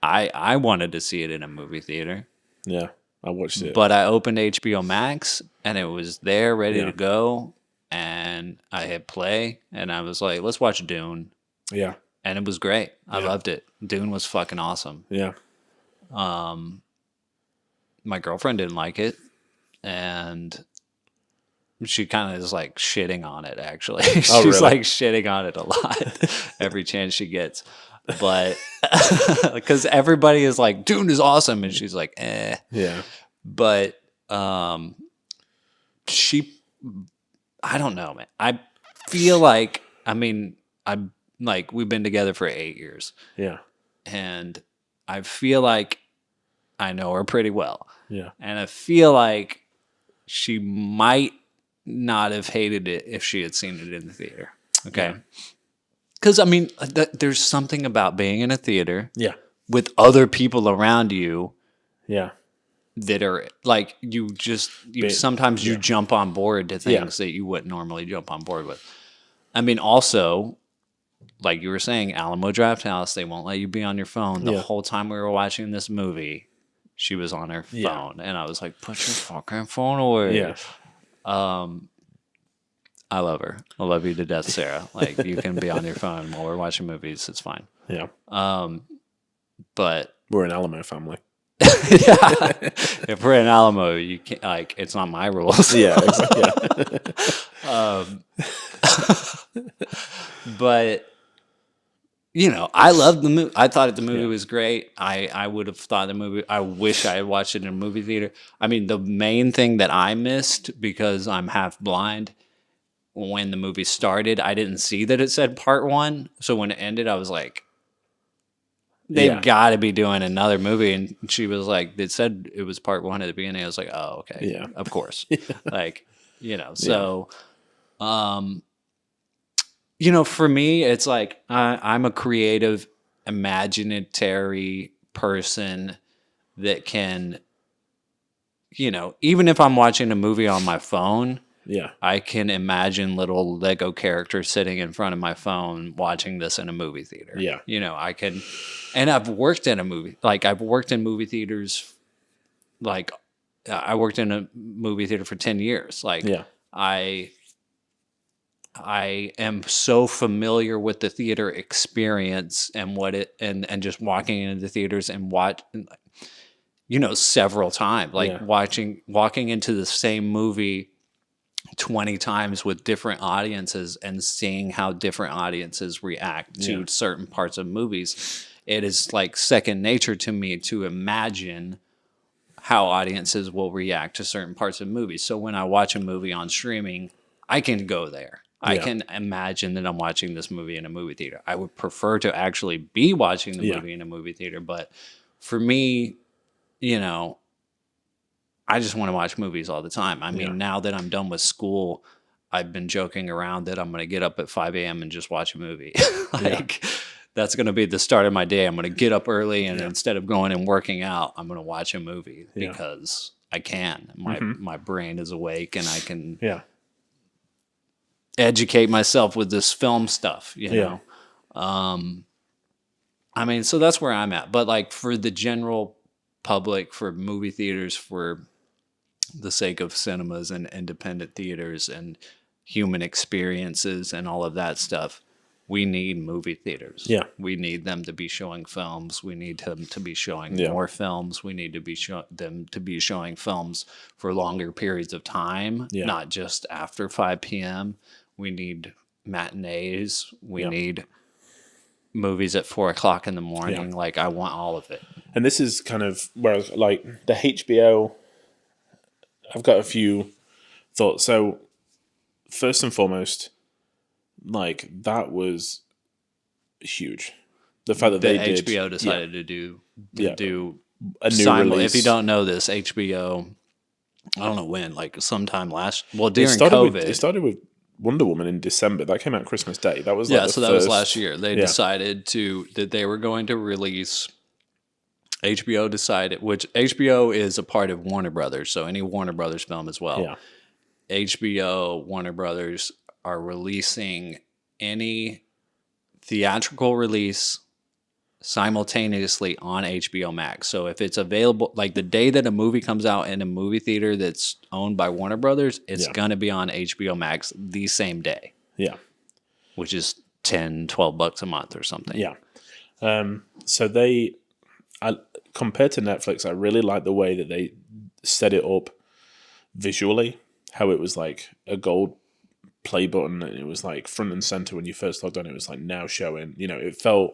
I wanted to see it in a movie theater. Yeah, I watched it. But I opened HBO Max, and it was there ready to go, and I hit play, and I was like, let's watch Dune. Yeah. And it was great. I loved it. Dune was fucking awesome. Yeah. My girlfriend didn't like it, and she kind of is like shitting on it, actually. She's like shitting on it a lot every chance she gets. But because everybody is like, Dune is awesome, and she's like, eh. Yeah. But I don't know, man. I feel like, we've been together for 8 years. Yeah. And I feel like I know her pretty well. Yeah. And I feel like she might not have hated it if she had seen it in the theater. Okay. Because, there's something about being in a theater with other people around you Yeah. That are like sometimes you jump on board to things that you wouldn't normally jump on board with. I mean, also, like you were saying, Alamo Drafthouse, they won't let you be on your phone. The whole time we were watching this movie, she was on her phone, and I was like, "Put your fucking phone away." Yeah. I love her. I love you to death, Sarah. Like, you can be on your phone while we're watching movies. It's fine. Yeah. But we're an Alamo family. Yeah. If we're in Alamo, you can't, like, it's not my rules. Yeah, exactly. But you know, I loved the movie. I thought the movie was great. I would have thought the movie. I wish I had watched it in a movie theater. I mean, the main thing that I missed, because I'm half blind, when the movie started, I didn't see that it said part 1. So when it ended, I was like, they've got to be doing another movie. And she was like, it said it was part 1 at the beginning. I was like, oh, okay. Yeah. Of course. Like, you know, so, you know, for me, it's like, I'm a creative, imaginatory person that can, you know, even if I'm watching a movie on my phone, I can imagine little Lego characters sitting in front of my phone watching this in a movie theater. Yeah. You know, I can, and I've worked in I've worked in movie theaters. Like, I worked in a movie theater for 10 years. Like, I am so familiar with the theater experience and what it, and just walking into the theaters and you know, several times, like walking into the same movie 20 times with different audiences and seeing how different audiences react to certain parts of movies. It is like second nature to me to imagine how audiences will react to certain parts of movies. So when I watch a movie on streaming, I can go there. I can imagine that I'm watching this movie in a movie theater. I would prefer to actually be watching the movie in a movie theater, but for me, you know, I just want to watch movies all the time. I mean, now that I'm done with school, I've been joking around that I'm going to get up at 5 a.m. and just watch a movie. That's going to be the start of my day. I'm going to get up early, and instead of going and working out, I'm going to watch a movie because I can. My brain is awake, and I can educate myself with this film stuff, you know? I mean, so that's where I'm at. But like for the general public, for movie theaters, for the sake of cinemas and independent theaters and human experiences and all of that stuff, we need movie theaters. We need them to be showing films. We need them to be showing more films. We need to be them to be showing films for longer periods of time, not just after 5 p.m. We need matinees. We need movies at 4 o'clock in the morning. Like, I want all of it. And this is kind of where, like, the HBO, I've got a few thoughts. So, first and foremost, like, that was huge. The fact that HBO decided to do a new release. If you don't know this, HBO, I don't know when, like sometime during COVID. It started with Wonder Woman in December. That came out Christmas Day. That was that was last year. They decided that they were going to release. HBO decided, which HBO is a part of Warner Brothers, so any Warner Brothers film as well. HBO, Warner Brothers are releasing any theatrical release simultaneously on HBO Max. So if it's available, like the day that a movie comes out in a movie theater that's owned by Warner Brothers, it's going to be on HBO Max the same day. Which is $10, $12 a month or something. So compared to Netflix, I really like the way that they set it up visually, how it was like a gold play button and it was like front and center when you first logged on. It was like now showing, you know, it felt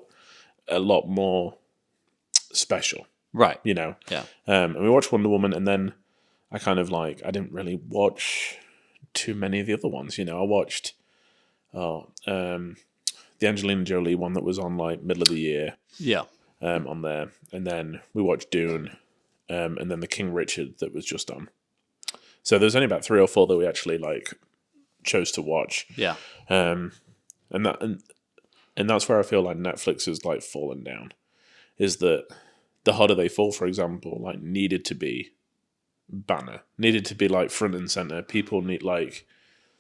a lot more special. Right. You know? And we watched Wonder Woman, and then I kind of like, I didn't really watch too many of the other ones. You know, I watched the Angelina Jolie one that was on like middle of the year. On there. And then we watched Dune, and then the King Richard that was just on. So there's only about 3 or 4 that we actually like chose to watch. And that's where I feel like Netflix has like fallen down, is that The Harder They Fall, for example, like needed to be banner, needed to be like front and center. People need like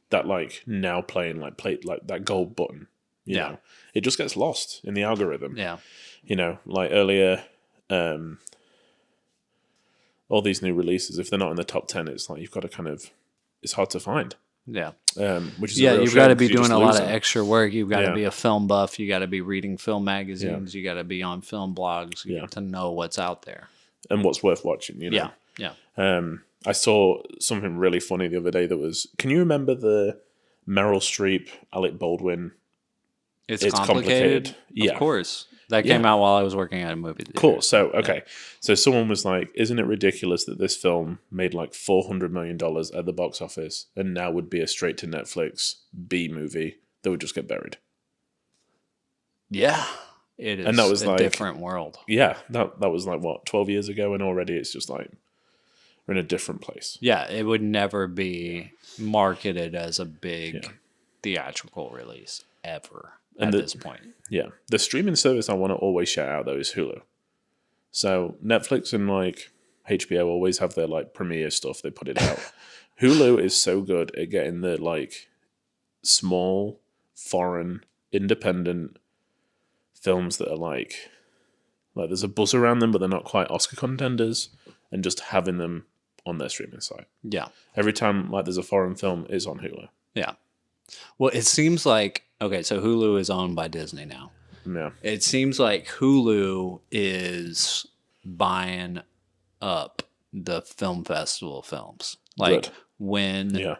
that, like now playing like play like that gold button. You know, it just gets lost in the algorithm. Yeah, you know, like earlier, all these new releases, if they're not in the top 10, it's like you've got to kind of, it's hard to find. Yeah. Which is you've got to be doing a lot of extra work. You've got to be a film buff. You got to be reading film magazines. You got to be on film blogs to know what's out there and what's worth watching. You know. Yeah. I saw something really funny the other day that was. Can you remember the Meryl Streep, Alec Baldwin? It's complicated. Yeah, of course. That came out while I was working at a movie theater. Cool. So, okay. So someone was like, isn't it ridiculous that this film made like $400 million at the box office and now would be a straight to Netflix B movie that would just get buried? Yeah. It is, and that was a different world. Yeah. That was like, what, 12 years ago? And already it's just like, we're in a different place. Yeah. It would never be marketed as a big theatrical release ever. At this point. Yeah. The streaming service I want to always shout out, though, is Hulu. So Netflix and, like, HBO always have their, like, premiere stuff. They put it out. Hulu is so good at getting the, like, small, foreign, independent films that are, like there's a buzz around them, but they're not quite Oscar contenders, and just having them on their streaming site. Yeah. Every time, like, there's a foreign film, it's on Hulu. Yeah. Well, it seems like, okay, so Hulu is owned by Disney now. Yeah. It seems like Hulu is buying up the film festival films. Like when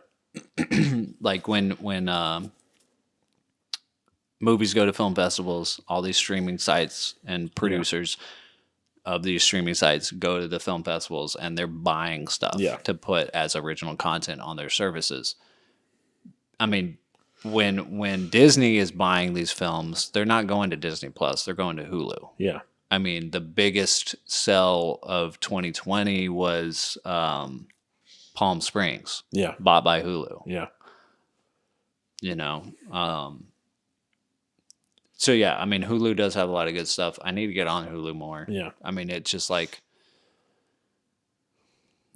like when movies go to film festivals, all these streaming sites and producers of these streaming sites go to the film festivals and they're buying stuff to put as original content on their services. I mean, when Disney is buying these films, they're not going to Disney Plus. They're going to Hulu. Yeah. I mean, the biggest sell of 2020 was Palm Springs. Yeah. Bought by Hulu. Yeah. You know. So, yeah, I mean, Hulu does have a lot of good stuff. I need to get on Hulu more. Yeah. I mean, it's just like,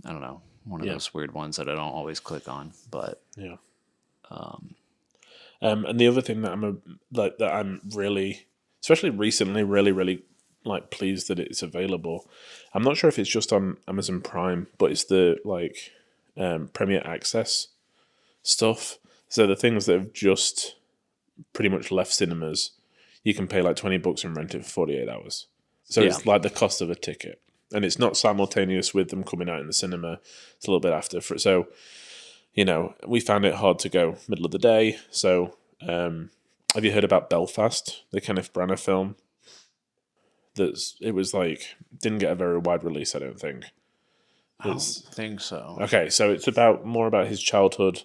I don't know, one of those weird ones that I don't always click on. But, yeah. And the other thing that I'm really, especially recently, really like pleased that it's available. I'm not sure if it's just on Amazon Prime, but it's the like Premier Access stuff. So the things that have just pretty much left cinemas, you can pay like $20 and rent it for 48 hours. So it's like the cost of a ticket, and it's not simultaneous with them coming out in the cinema. It's a little bit after. So, you know, we found it hard to go middle of the day. So, have you heard about Belfast, the Kenneth Branagh film? It was like, didn't get a very wide release, I don't think. I don't think so. Okay, so it's more about his childhood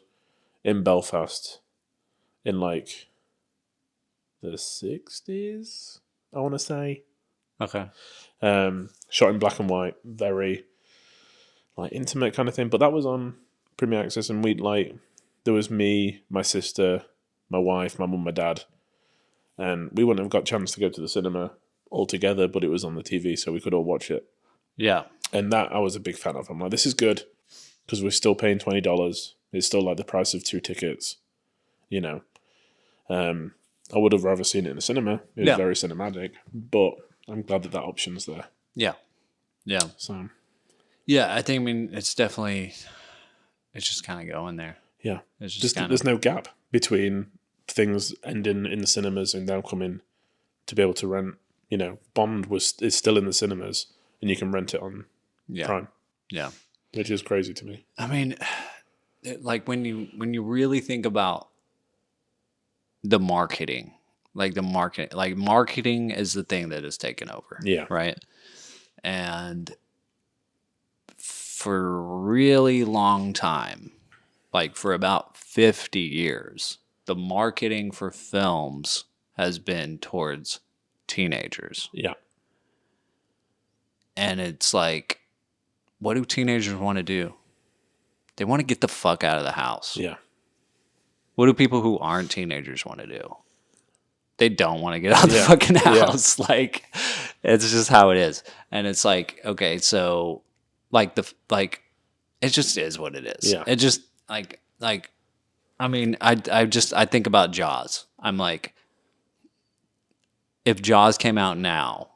in Belfast in like the 60s, I want to say. Okay. Shot in black and white, very like intimate kind of thing. But that was on Premier Access, and there was me, my sister, my wife, my mum, my dad, and we wouldn't have got a chance to go to the cinema all together, but it was on the TV, so we could all watch it. Yeah. And that I was a big fan of. I'm like, this is good, because we're still paying $20. It's still like the price of 2 tickets, you know. I would have rather seen it in the cinema. It was very cinematic, but I'm glad that option's there. Yeah. Yeah. So. Yeah, I mean, it's definitely, it's just kind of going there. Yeah. It's just there's no gap between things ending in the cinemas and now coming to be able to rent. You know, Bond is still in the cinemas, and you can rent it on Prime. Yeah. Which is crazy to me. I mean, like when you really think about the marketing, marketing is the thing that is taken over. Yeah. Right. And for a really long time, like for about 50 years, the marketing for films has been towards teenagers. Yeah. And it's like, what do teenagers want to do? They want to get the fuck out of the house. Yeah. What do people who aren't teenagers want to do? they don't want to get out of the fucking house. Yeah. Like, it's just how it is. And it's like, okay, so like it just is what it is. Yeah. It just like, I mean, I think about Jaws. I'm like, if Jaws came out now,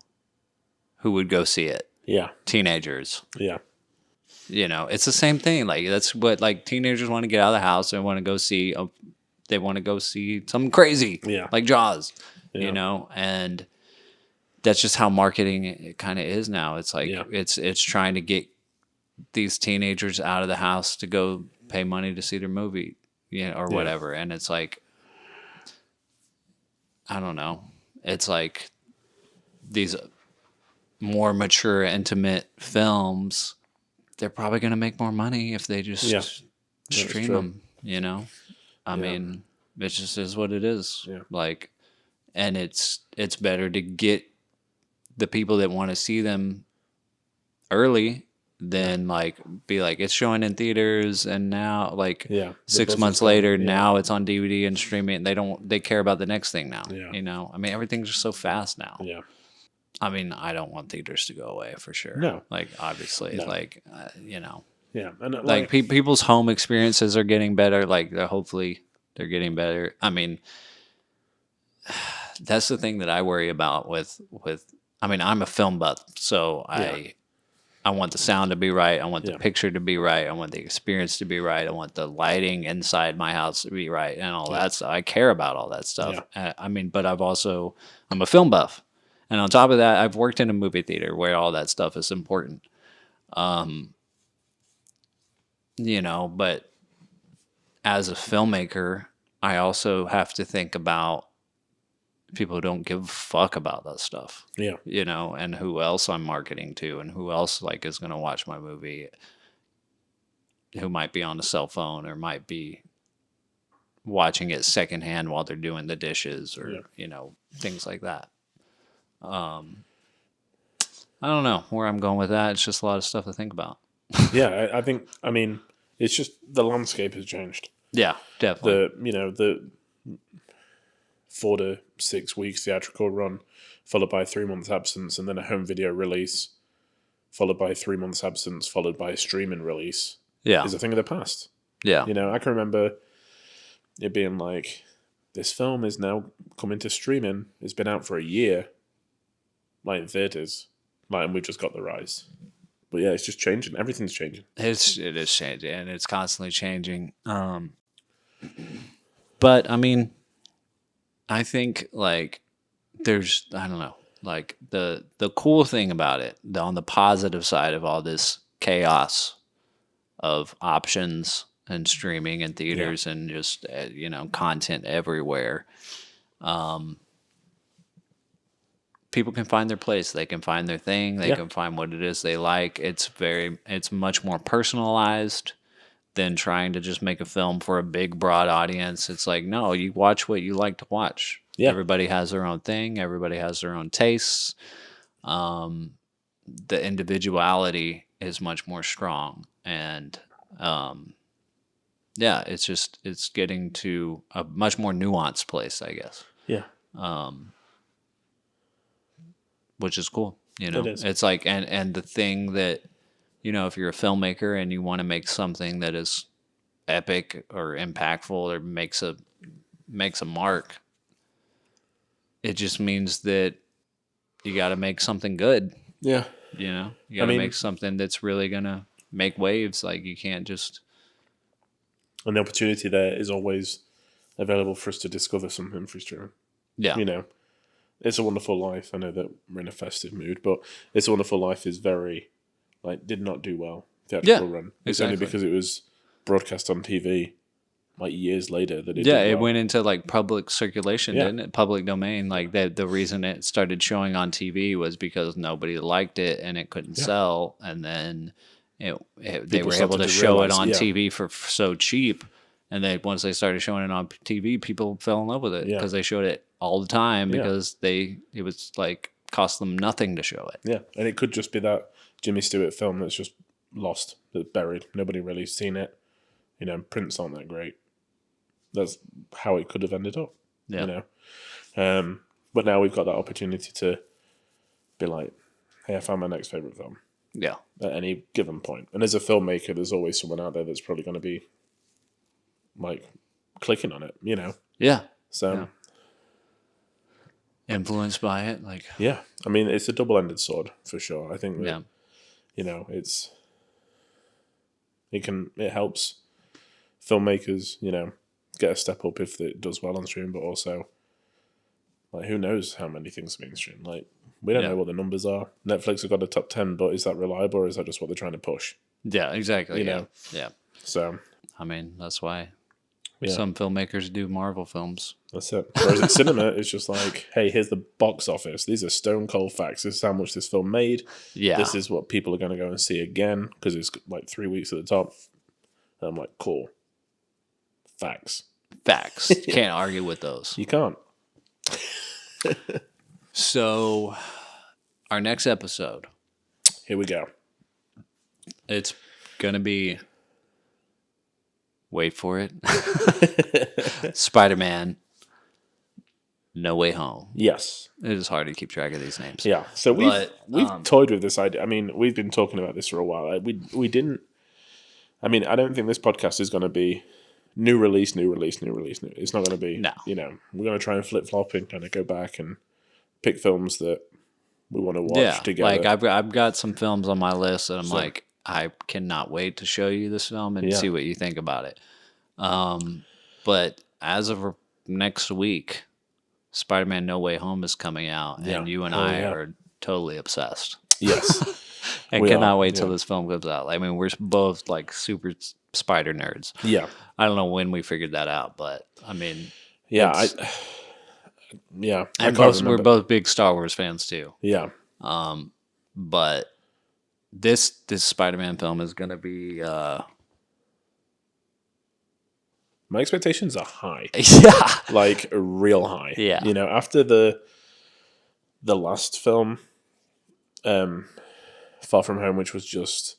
who would go see it? Yeah. Teenagers. Yeah. You know, it's the same thing. Like, that's what, like, teenagers want to get out of the house and want to go see, they want to go see something crazy. Yeah. Like Jaws, you know, and that's just how marketing it kind of is now. It's like, it's trying to get these teenagers out of the house to go pay money to see their movie, or whatever. And it's like, I don't know. It's like these more mature, intimate films, they're probably going to make more money if they just stream them, you know? I mean, it just is what it is. Yeah. Like, and it's better to get the people that want to see them early than like be like, it's showing in theaters and now like 6 months later, now it's on DVD and streaming. They care about the next thing now, you know? I mean, everything's just so fast now. Yeah. I mean, I don't want theaters to go away for sure. No. Like, obviously, like, you know. Yeah. And like people's home experiences are getting better. Like, hopefully they're getting better. I mean, that's the thing that I worry about with I mean, I'm a film buff, so I want the sound to be right. I want the picture to be right. I want the experience to be right. I want the lighting inside my house to be right and all that stuff. I care about all that stuff. Yeah. I mean, but I'm a film buff. And on top of that, I've worked in a movie theater where all that stuff is important. You know, but as a filmmaker, I also have to think about people who don't give a fuck about that stuff. Yeah. You know, and who else I'm marketing to and who else like is going to watch my movie, who might be on a cell phone or might be watching it secondhand while they're doing the dishes or, you know, things like that. I don't know where I'm going with that. It's just a lot of stuff to think about. Yeah, I think, I mean, it's just the landscape has changed. Yeah, definitely. The 4 to 6 weeks theatrical run, followed by 3 months absence, and then a home video release, followed by 3 months absence, followed by a streaming release. Yeah, is a thing of the past. Yeah, you know, I can remember it being like, this film is now coming to streaming. It's been out for a year. Like in theaters, and we've just got the rise. But yeah, it's just changing. Everything's changing. It is changing, and it's constantly changing. But I mean, I think like there's, I don't know, like the cool thing about it, on the positive side of all this chaos of options and streaming and theaters and just you know, content everywhere. People can find their place. They can find their thing. They can find what it is they like. It's much more personalized than trying to just make a film for a big, broad audience. It's like, no, you watch what you like to watch. Yeah. Everybody has their own thing. Everybody has their own tastes. The individuality is much more strong. And, it's getting to a much more nuanced place, I guess. Yeah. Which is cool, you know. It's like, and the thing that, you know, if you're a filmmaker and you want to make something that is epic or impactful or makes a mark, it just means that you got to make something good. Yeah, you know, you got to make something that's really gonna make waves. Like, you can't just. And the opportunity there is always available for us to discover something through streaming. Yeah, you know. It's a Wonderful Life. I know that we're in a festive mood, but It's a Wonderful Life is very, did not do well theatrical run. It's only because it was broadcast on TV, years later that it did well. It went into public circulation, didn't it? Public domain. Like, the reason it started showing on TV was because nobody liked it and it couldn't sell, and then they were able to show it on TV for so cheap. And then once they started showing it on TV, people fell in love with it because they showed it all the time because it was cost them nothing to show it. Yeah, and it could just be that Jimmy Stewart film that's just lost, that's buried. Nobody really seen it. You know, prints aren't that great. That's how it could have ended up. Yeah. You But now we've got that opportunity to be like, hey, I found my next favorite film. Yeah. At any given point. And as a filmmaker, there's always someone out there that's probably going to be like clicking on it, you know? Yeah. So. Yeah. Influenced by it, like. Yeah. I mean, it's a double-ended sword for sure. I think that, you know, it helps filmmakers, you know, get a step up if it does well on stream, but also, like, who knows how many things are being streamed? Like, we don't know what the numbers are. Netflix have got a top 10, but is that reliable, or is that just what they're trying to push? Yeah, exactly. You know? Yeah. So, I mean, that's why some filmmakers do Marvel films. That's it. Whereas at cinema, it's just like, hey, here's the box office. These are stone cold facts. This is how much this film made. Yeah. This is what people are going to go and see again because it's like 3 weeks at the top. And I'm like, cool. Facts. You can't argue with those. You can't. So, our next episode. Here we go. It's going to be, wait for it, Spider-Man No Way Home. Yes. It is hard to keep track of these names. Yeah. So we've toyed with this idea. I mean, we've been talking about this for a while. We didn't. I mean, I don't think this podcast is going to be new release. It's not going to be. No. You know, we're going to try and flip flop and kind of go back and pick films that we want to watch together. Like I've got some films on my list that I'm like, I cannot wait to show you this film and see what you think about it. But as of next week, Spider-Man No Way Home is coming out, and you and I are totally obsessed. Yes. And cannot wait till this film comes out. I mean, we're both like super spider nerds. Yeah. I don't know when we figured that out, but I mean, and we're both big Star Wars fans too. Yeah. But this Spider-Man film is going to be. My expectations are high. Yeah. Like real high. Yeah. You know, after the last film, Far From Home, which was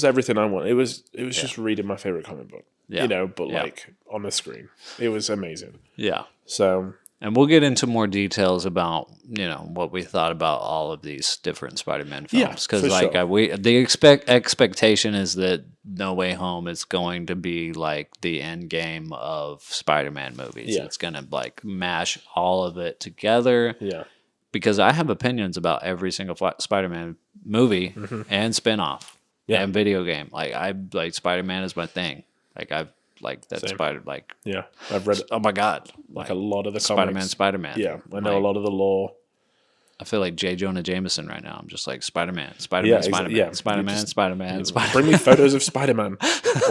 everything I want. It was just reading my favorite comic book. Yeah. You know, but like on the screen. It was amazing. Yeah. So, and we'll get into more details about, you know, what we thought about all of these different Spider-Man films. Because the expectation is that No Way Home is going to be like the end game of Spider-Man movies. Yeah. It's going to like mash all of it together. Yeah. Because I have opinions about every single Spider-Man movie and spinoff and video game. Like Spider-Man is my thing. Like I've like that Spider like I've read oh my god like a lot of the Spider-Man. Yeah, I know a lot of the lore. I feel like J. Jonah Jameson right now. I'm just like Spider-Man. Bring me photos of Spider-Man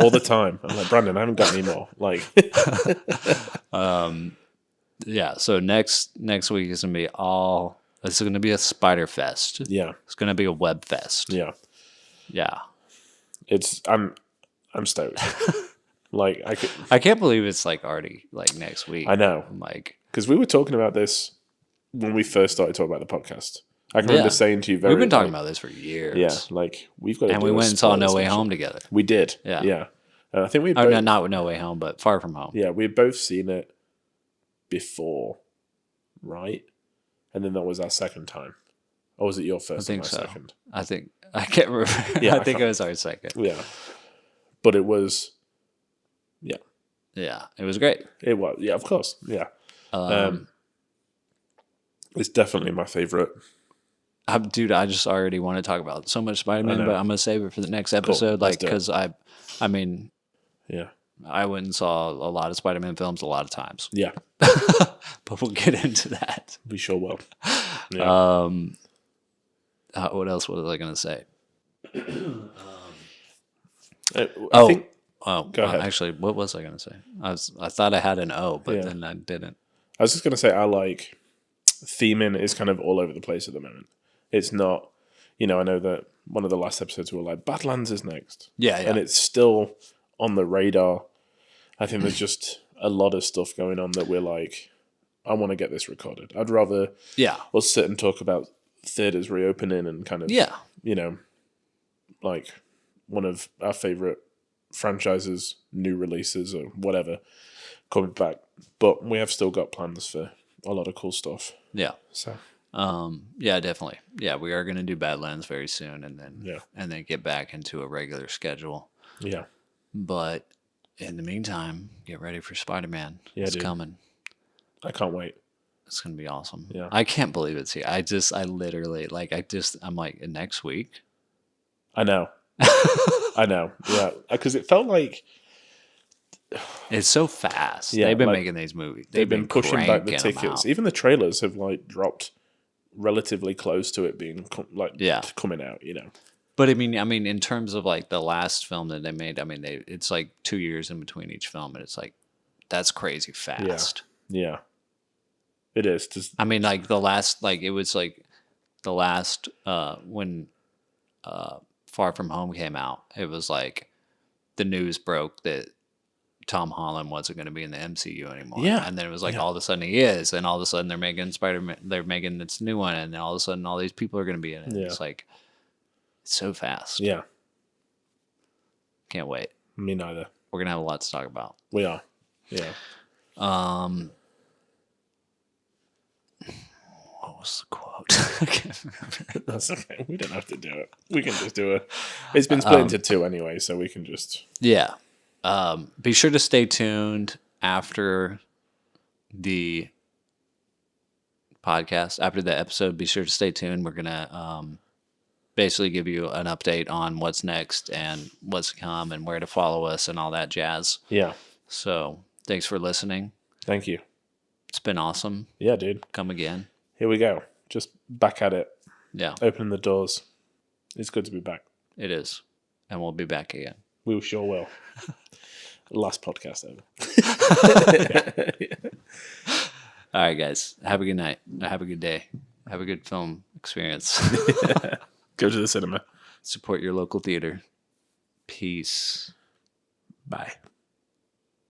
all the time. I'm like, Branden, I haven't got any more. Like, so next week is gonna be it's gonna be a Spider Fest. Yeah, it's gonna be a Web Fest. Yeah. I'm stoked. Like I can't believe it's like already like next week. I know. I'm like, because we were talking about this when we first started talking about the podcast. I can remember saying to you we've been talking about this for years. Yeah, like we've got to and we went and saw No Way Home together. We did. Yeah. I think we not No Way Home, but Far From Home. Yeah, we had both seen it before, right? And then that was our second time. Or was it your first and my second? I can't remember. Yeah, I think it was our second. Yeah. But it was Yeah, it was great. It was. Yeah, of course. Yeah. It's definitely my favorite. Dude, I just already want to talk about so much Spider-Man, but I'm going to save it for the next episode. Cool. Like, because I mean, I went and saw a lot of Spider-Man films a lot of times. Yeah. But we'll get into that. We sure will. Yeah. What else was I going to say? Go ahead. Actually, what was I going to say? I thought I had an O, but then I didn't. I was just going to say, I like theming is kind of all over the place at the moment. It's not, I know that one of the last episodes we were like, Badlands is next. Yeah. And it's still on the radar. I think there's just a lot of stuff going on that we're like, I want to get this recorded. I'd rather us sit and talk about theaters reopening and kind of, like one of our favorite franchises, new releases, or whatever coming back. But we have still got plans for a lot of cool stuff. Yeah. So. Yeah, definitely. Yeah, we are going to do Badlands very soon, and then get back into a regular schedule. Yeah. But in the meantime, get ready for Spider-Man. Yeah, it's coming. I can't wait. It's going to be awesome. Yeah. I can't believe it's here. I'm like, next week? I know. I know. Yeah. Because it felt like... It's so fast. Yeah, they've been making these movies. They've been pushing back the tickets. Even the trailers have like dropped relatively close to it being coming out, you know. But I mean, in terms of like the last film that they made, I mean, it's like 2 years in between each film, and it's like, that's crazy fast. Yeah. It is. I mean, like the last, like it was like the last when Far From Home came out, it was like the news broke that Tom Holland wasn't going to be in the MCU anymore. Yeah. And then it was like all of a sudden he is, and all of a sudden they're making Spider-Man, they're making this new one, and then all of a sudden all these people are going to be in it. Yeah. It's like, it's so fast. Yeah. Can't wait. Me neither. We're going to have a lot to talk about. We are. Yeah. What was the quote? I can't remember. That's okay. We don't have to do it. We can just do it. It's been split into two anyway, so we can just... Yeah. Be sure to stay tuned after the podcast, after the episode. Be sure to stay tuned. We're going to basically give you an update on what's next and what's to come and where to follow us and all that jazz. Yeah. So thanks for listening. Thank you. It's been awesome. Yeah, dude. Come again. Here we go. Just back at it. Yeah. Opening the doors. It's good to be back. It is. And we'll be back again. We sure will. Last podcast ever. All right, guys. Have a good night. Have a good day. Have a good film experience. Go to the cinema. Support your local theater. Peace. Bye.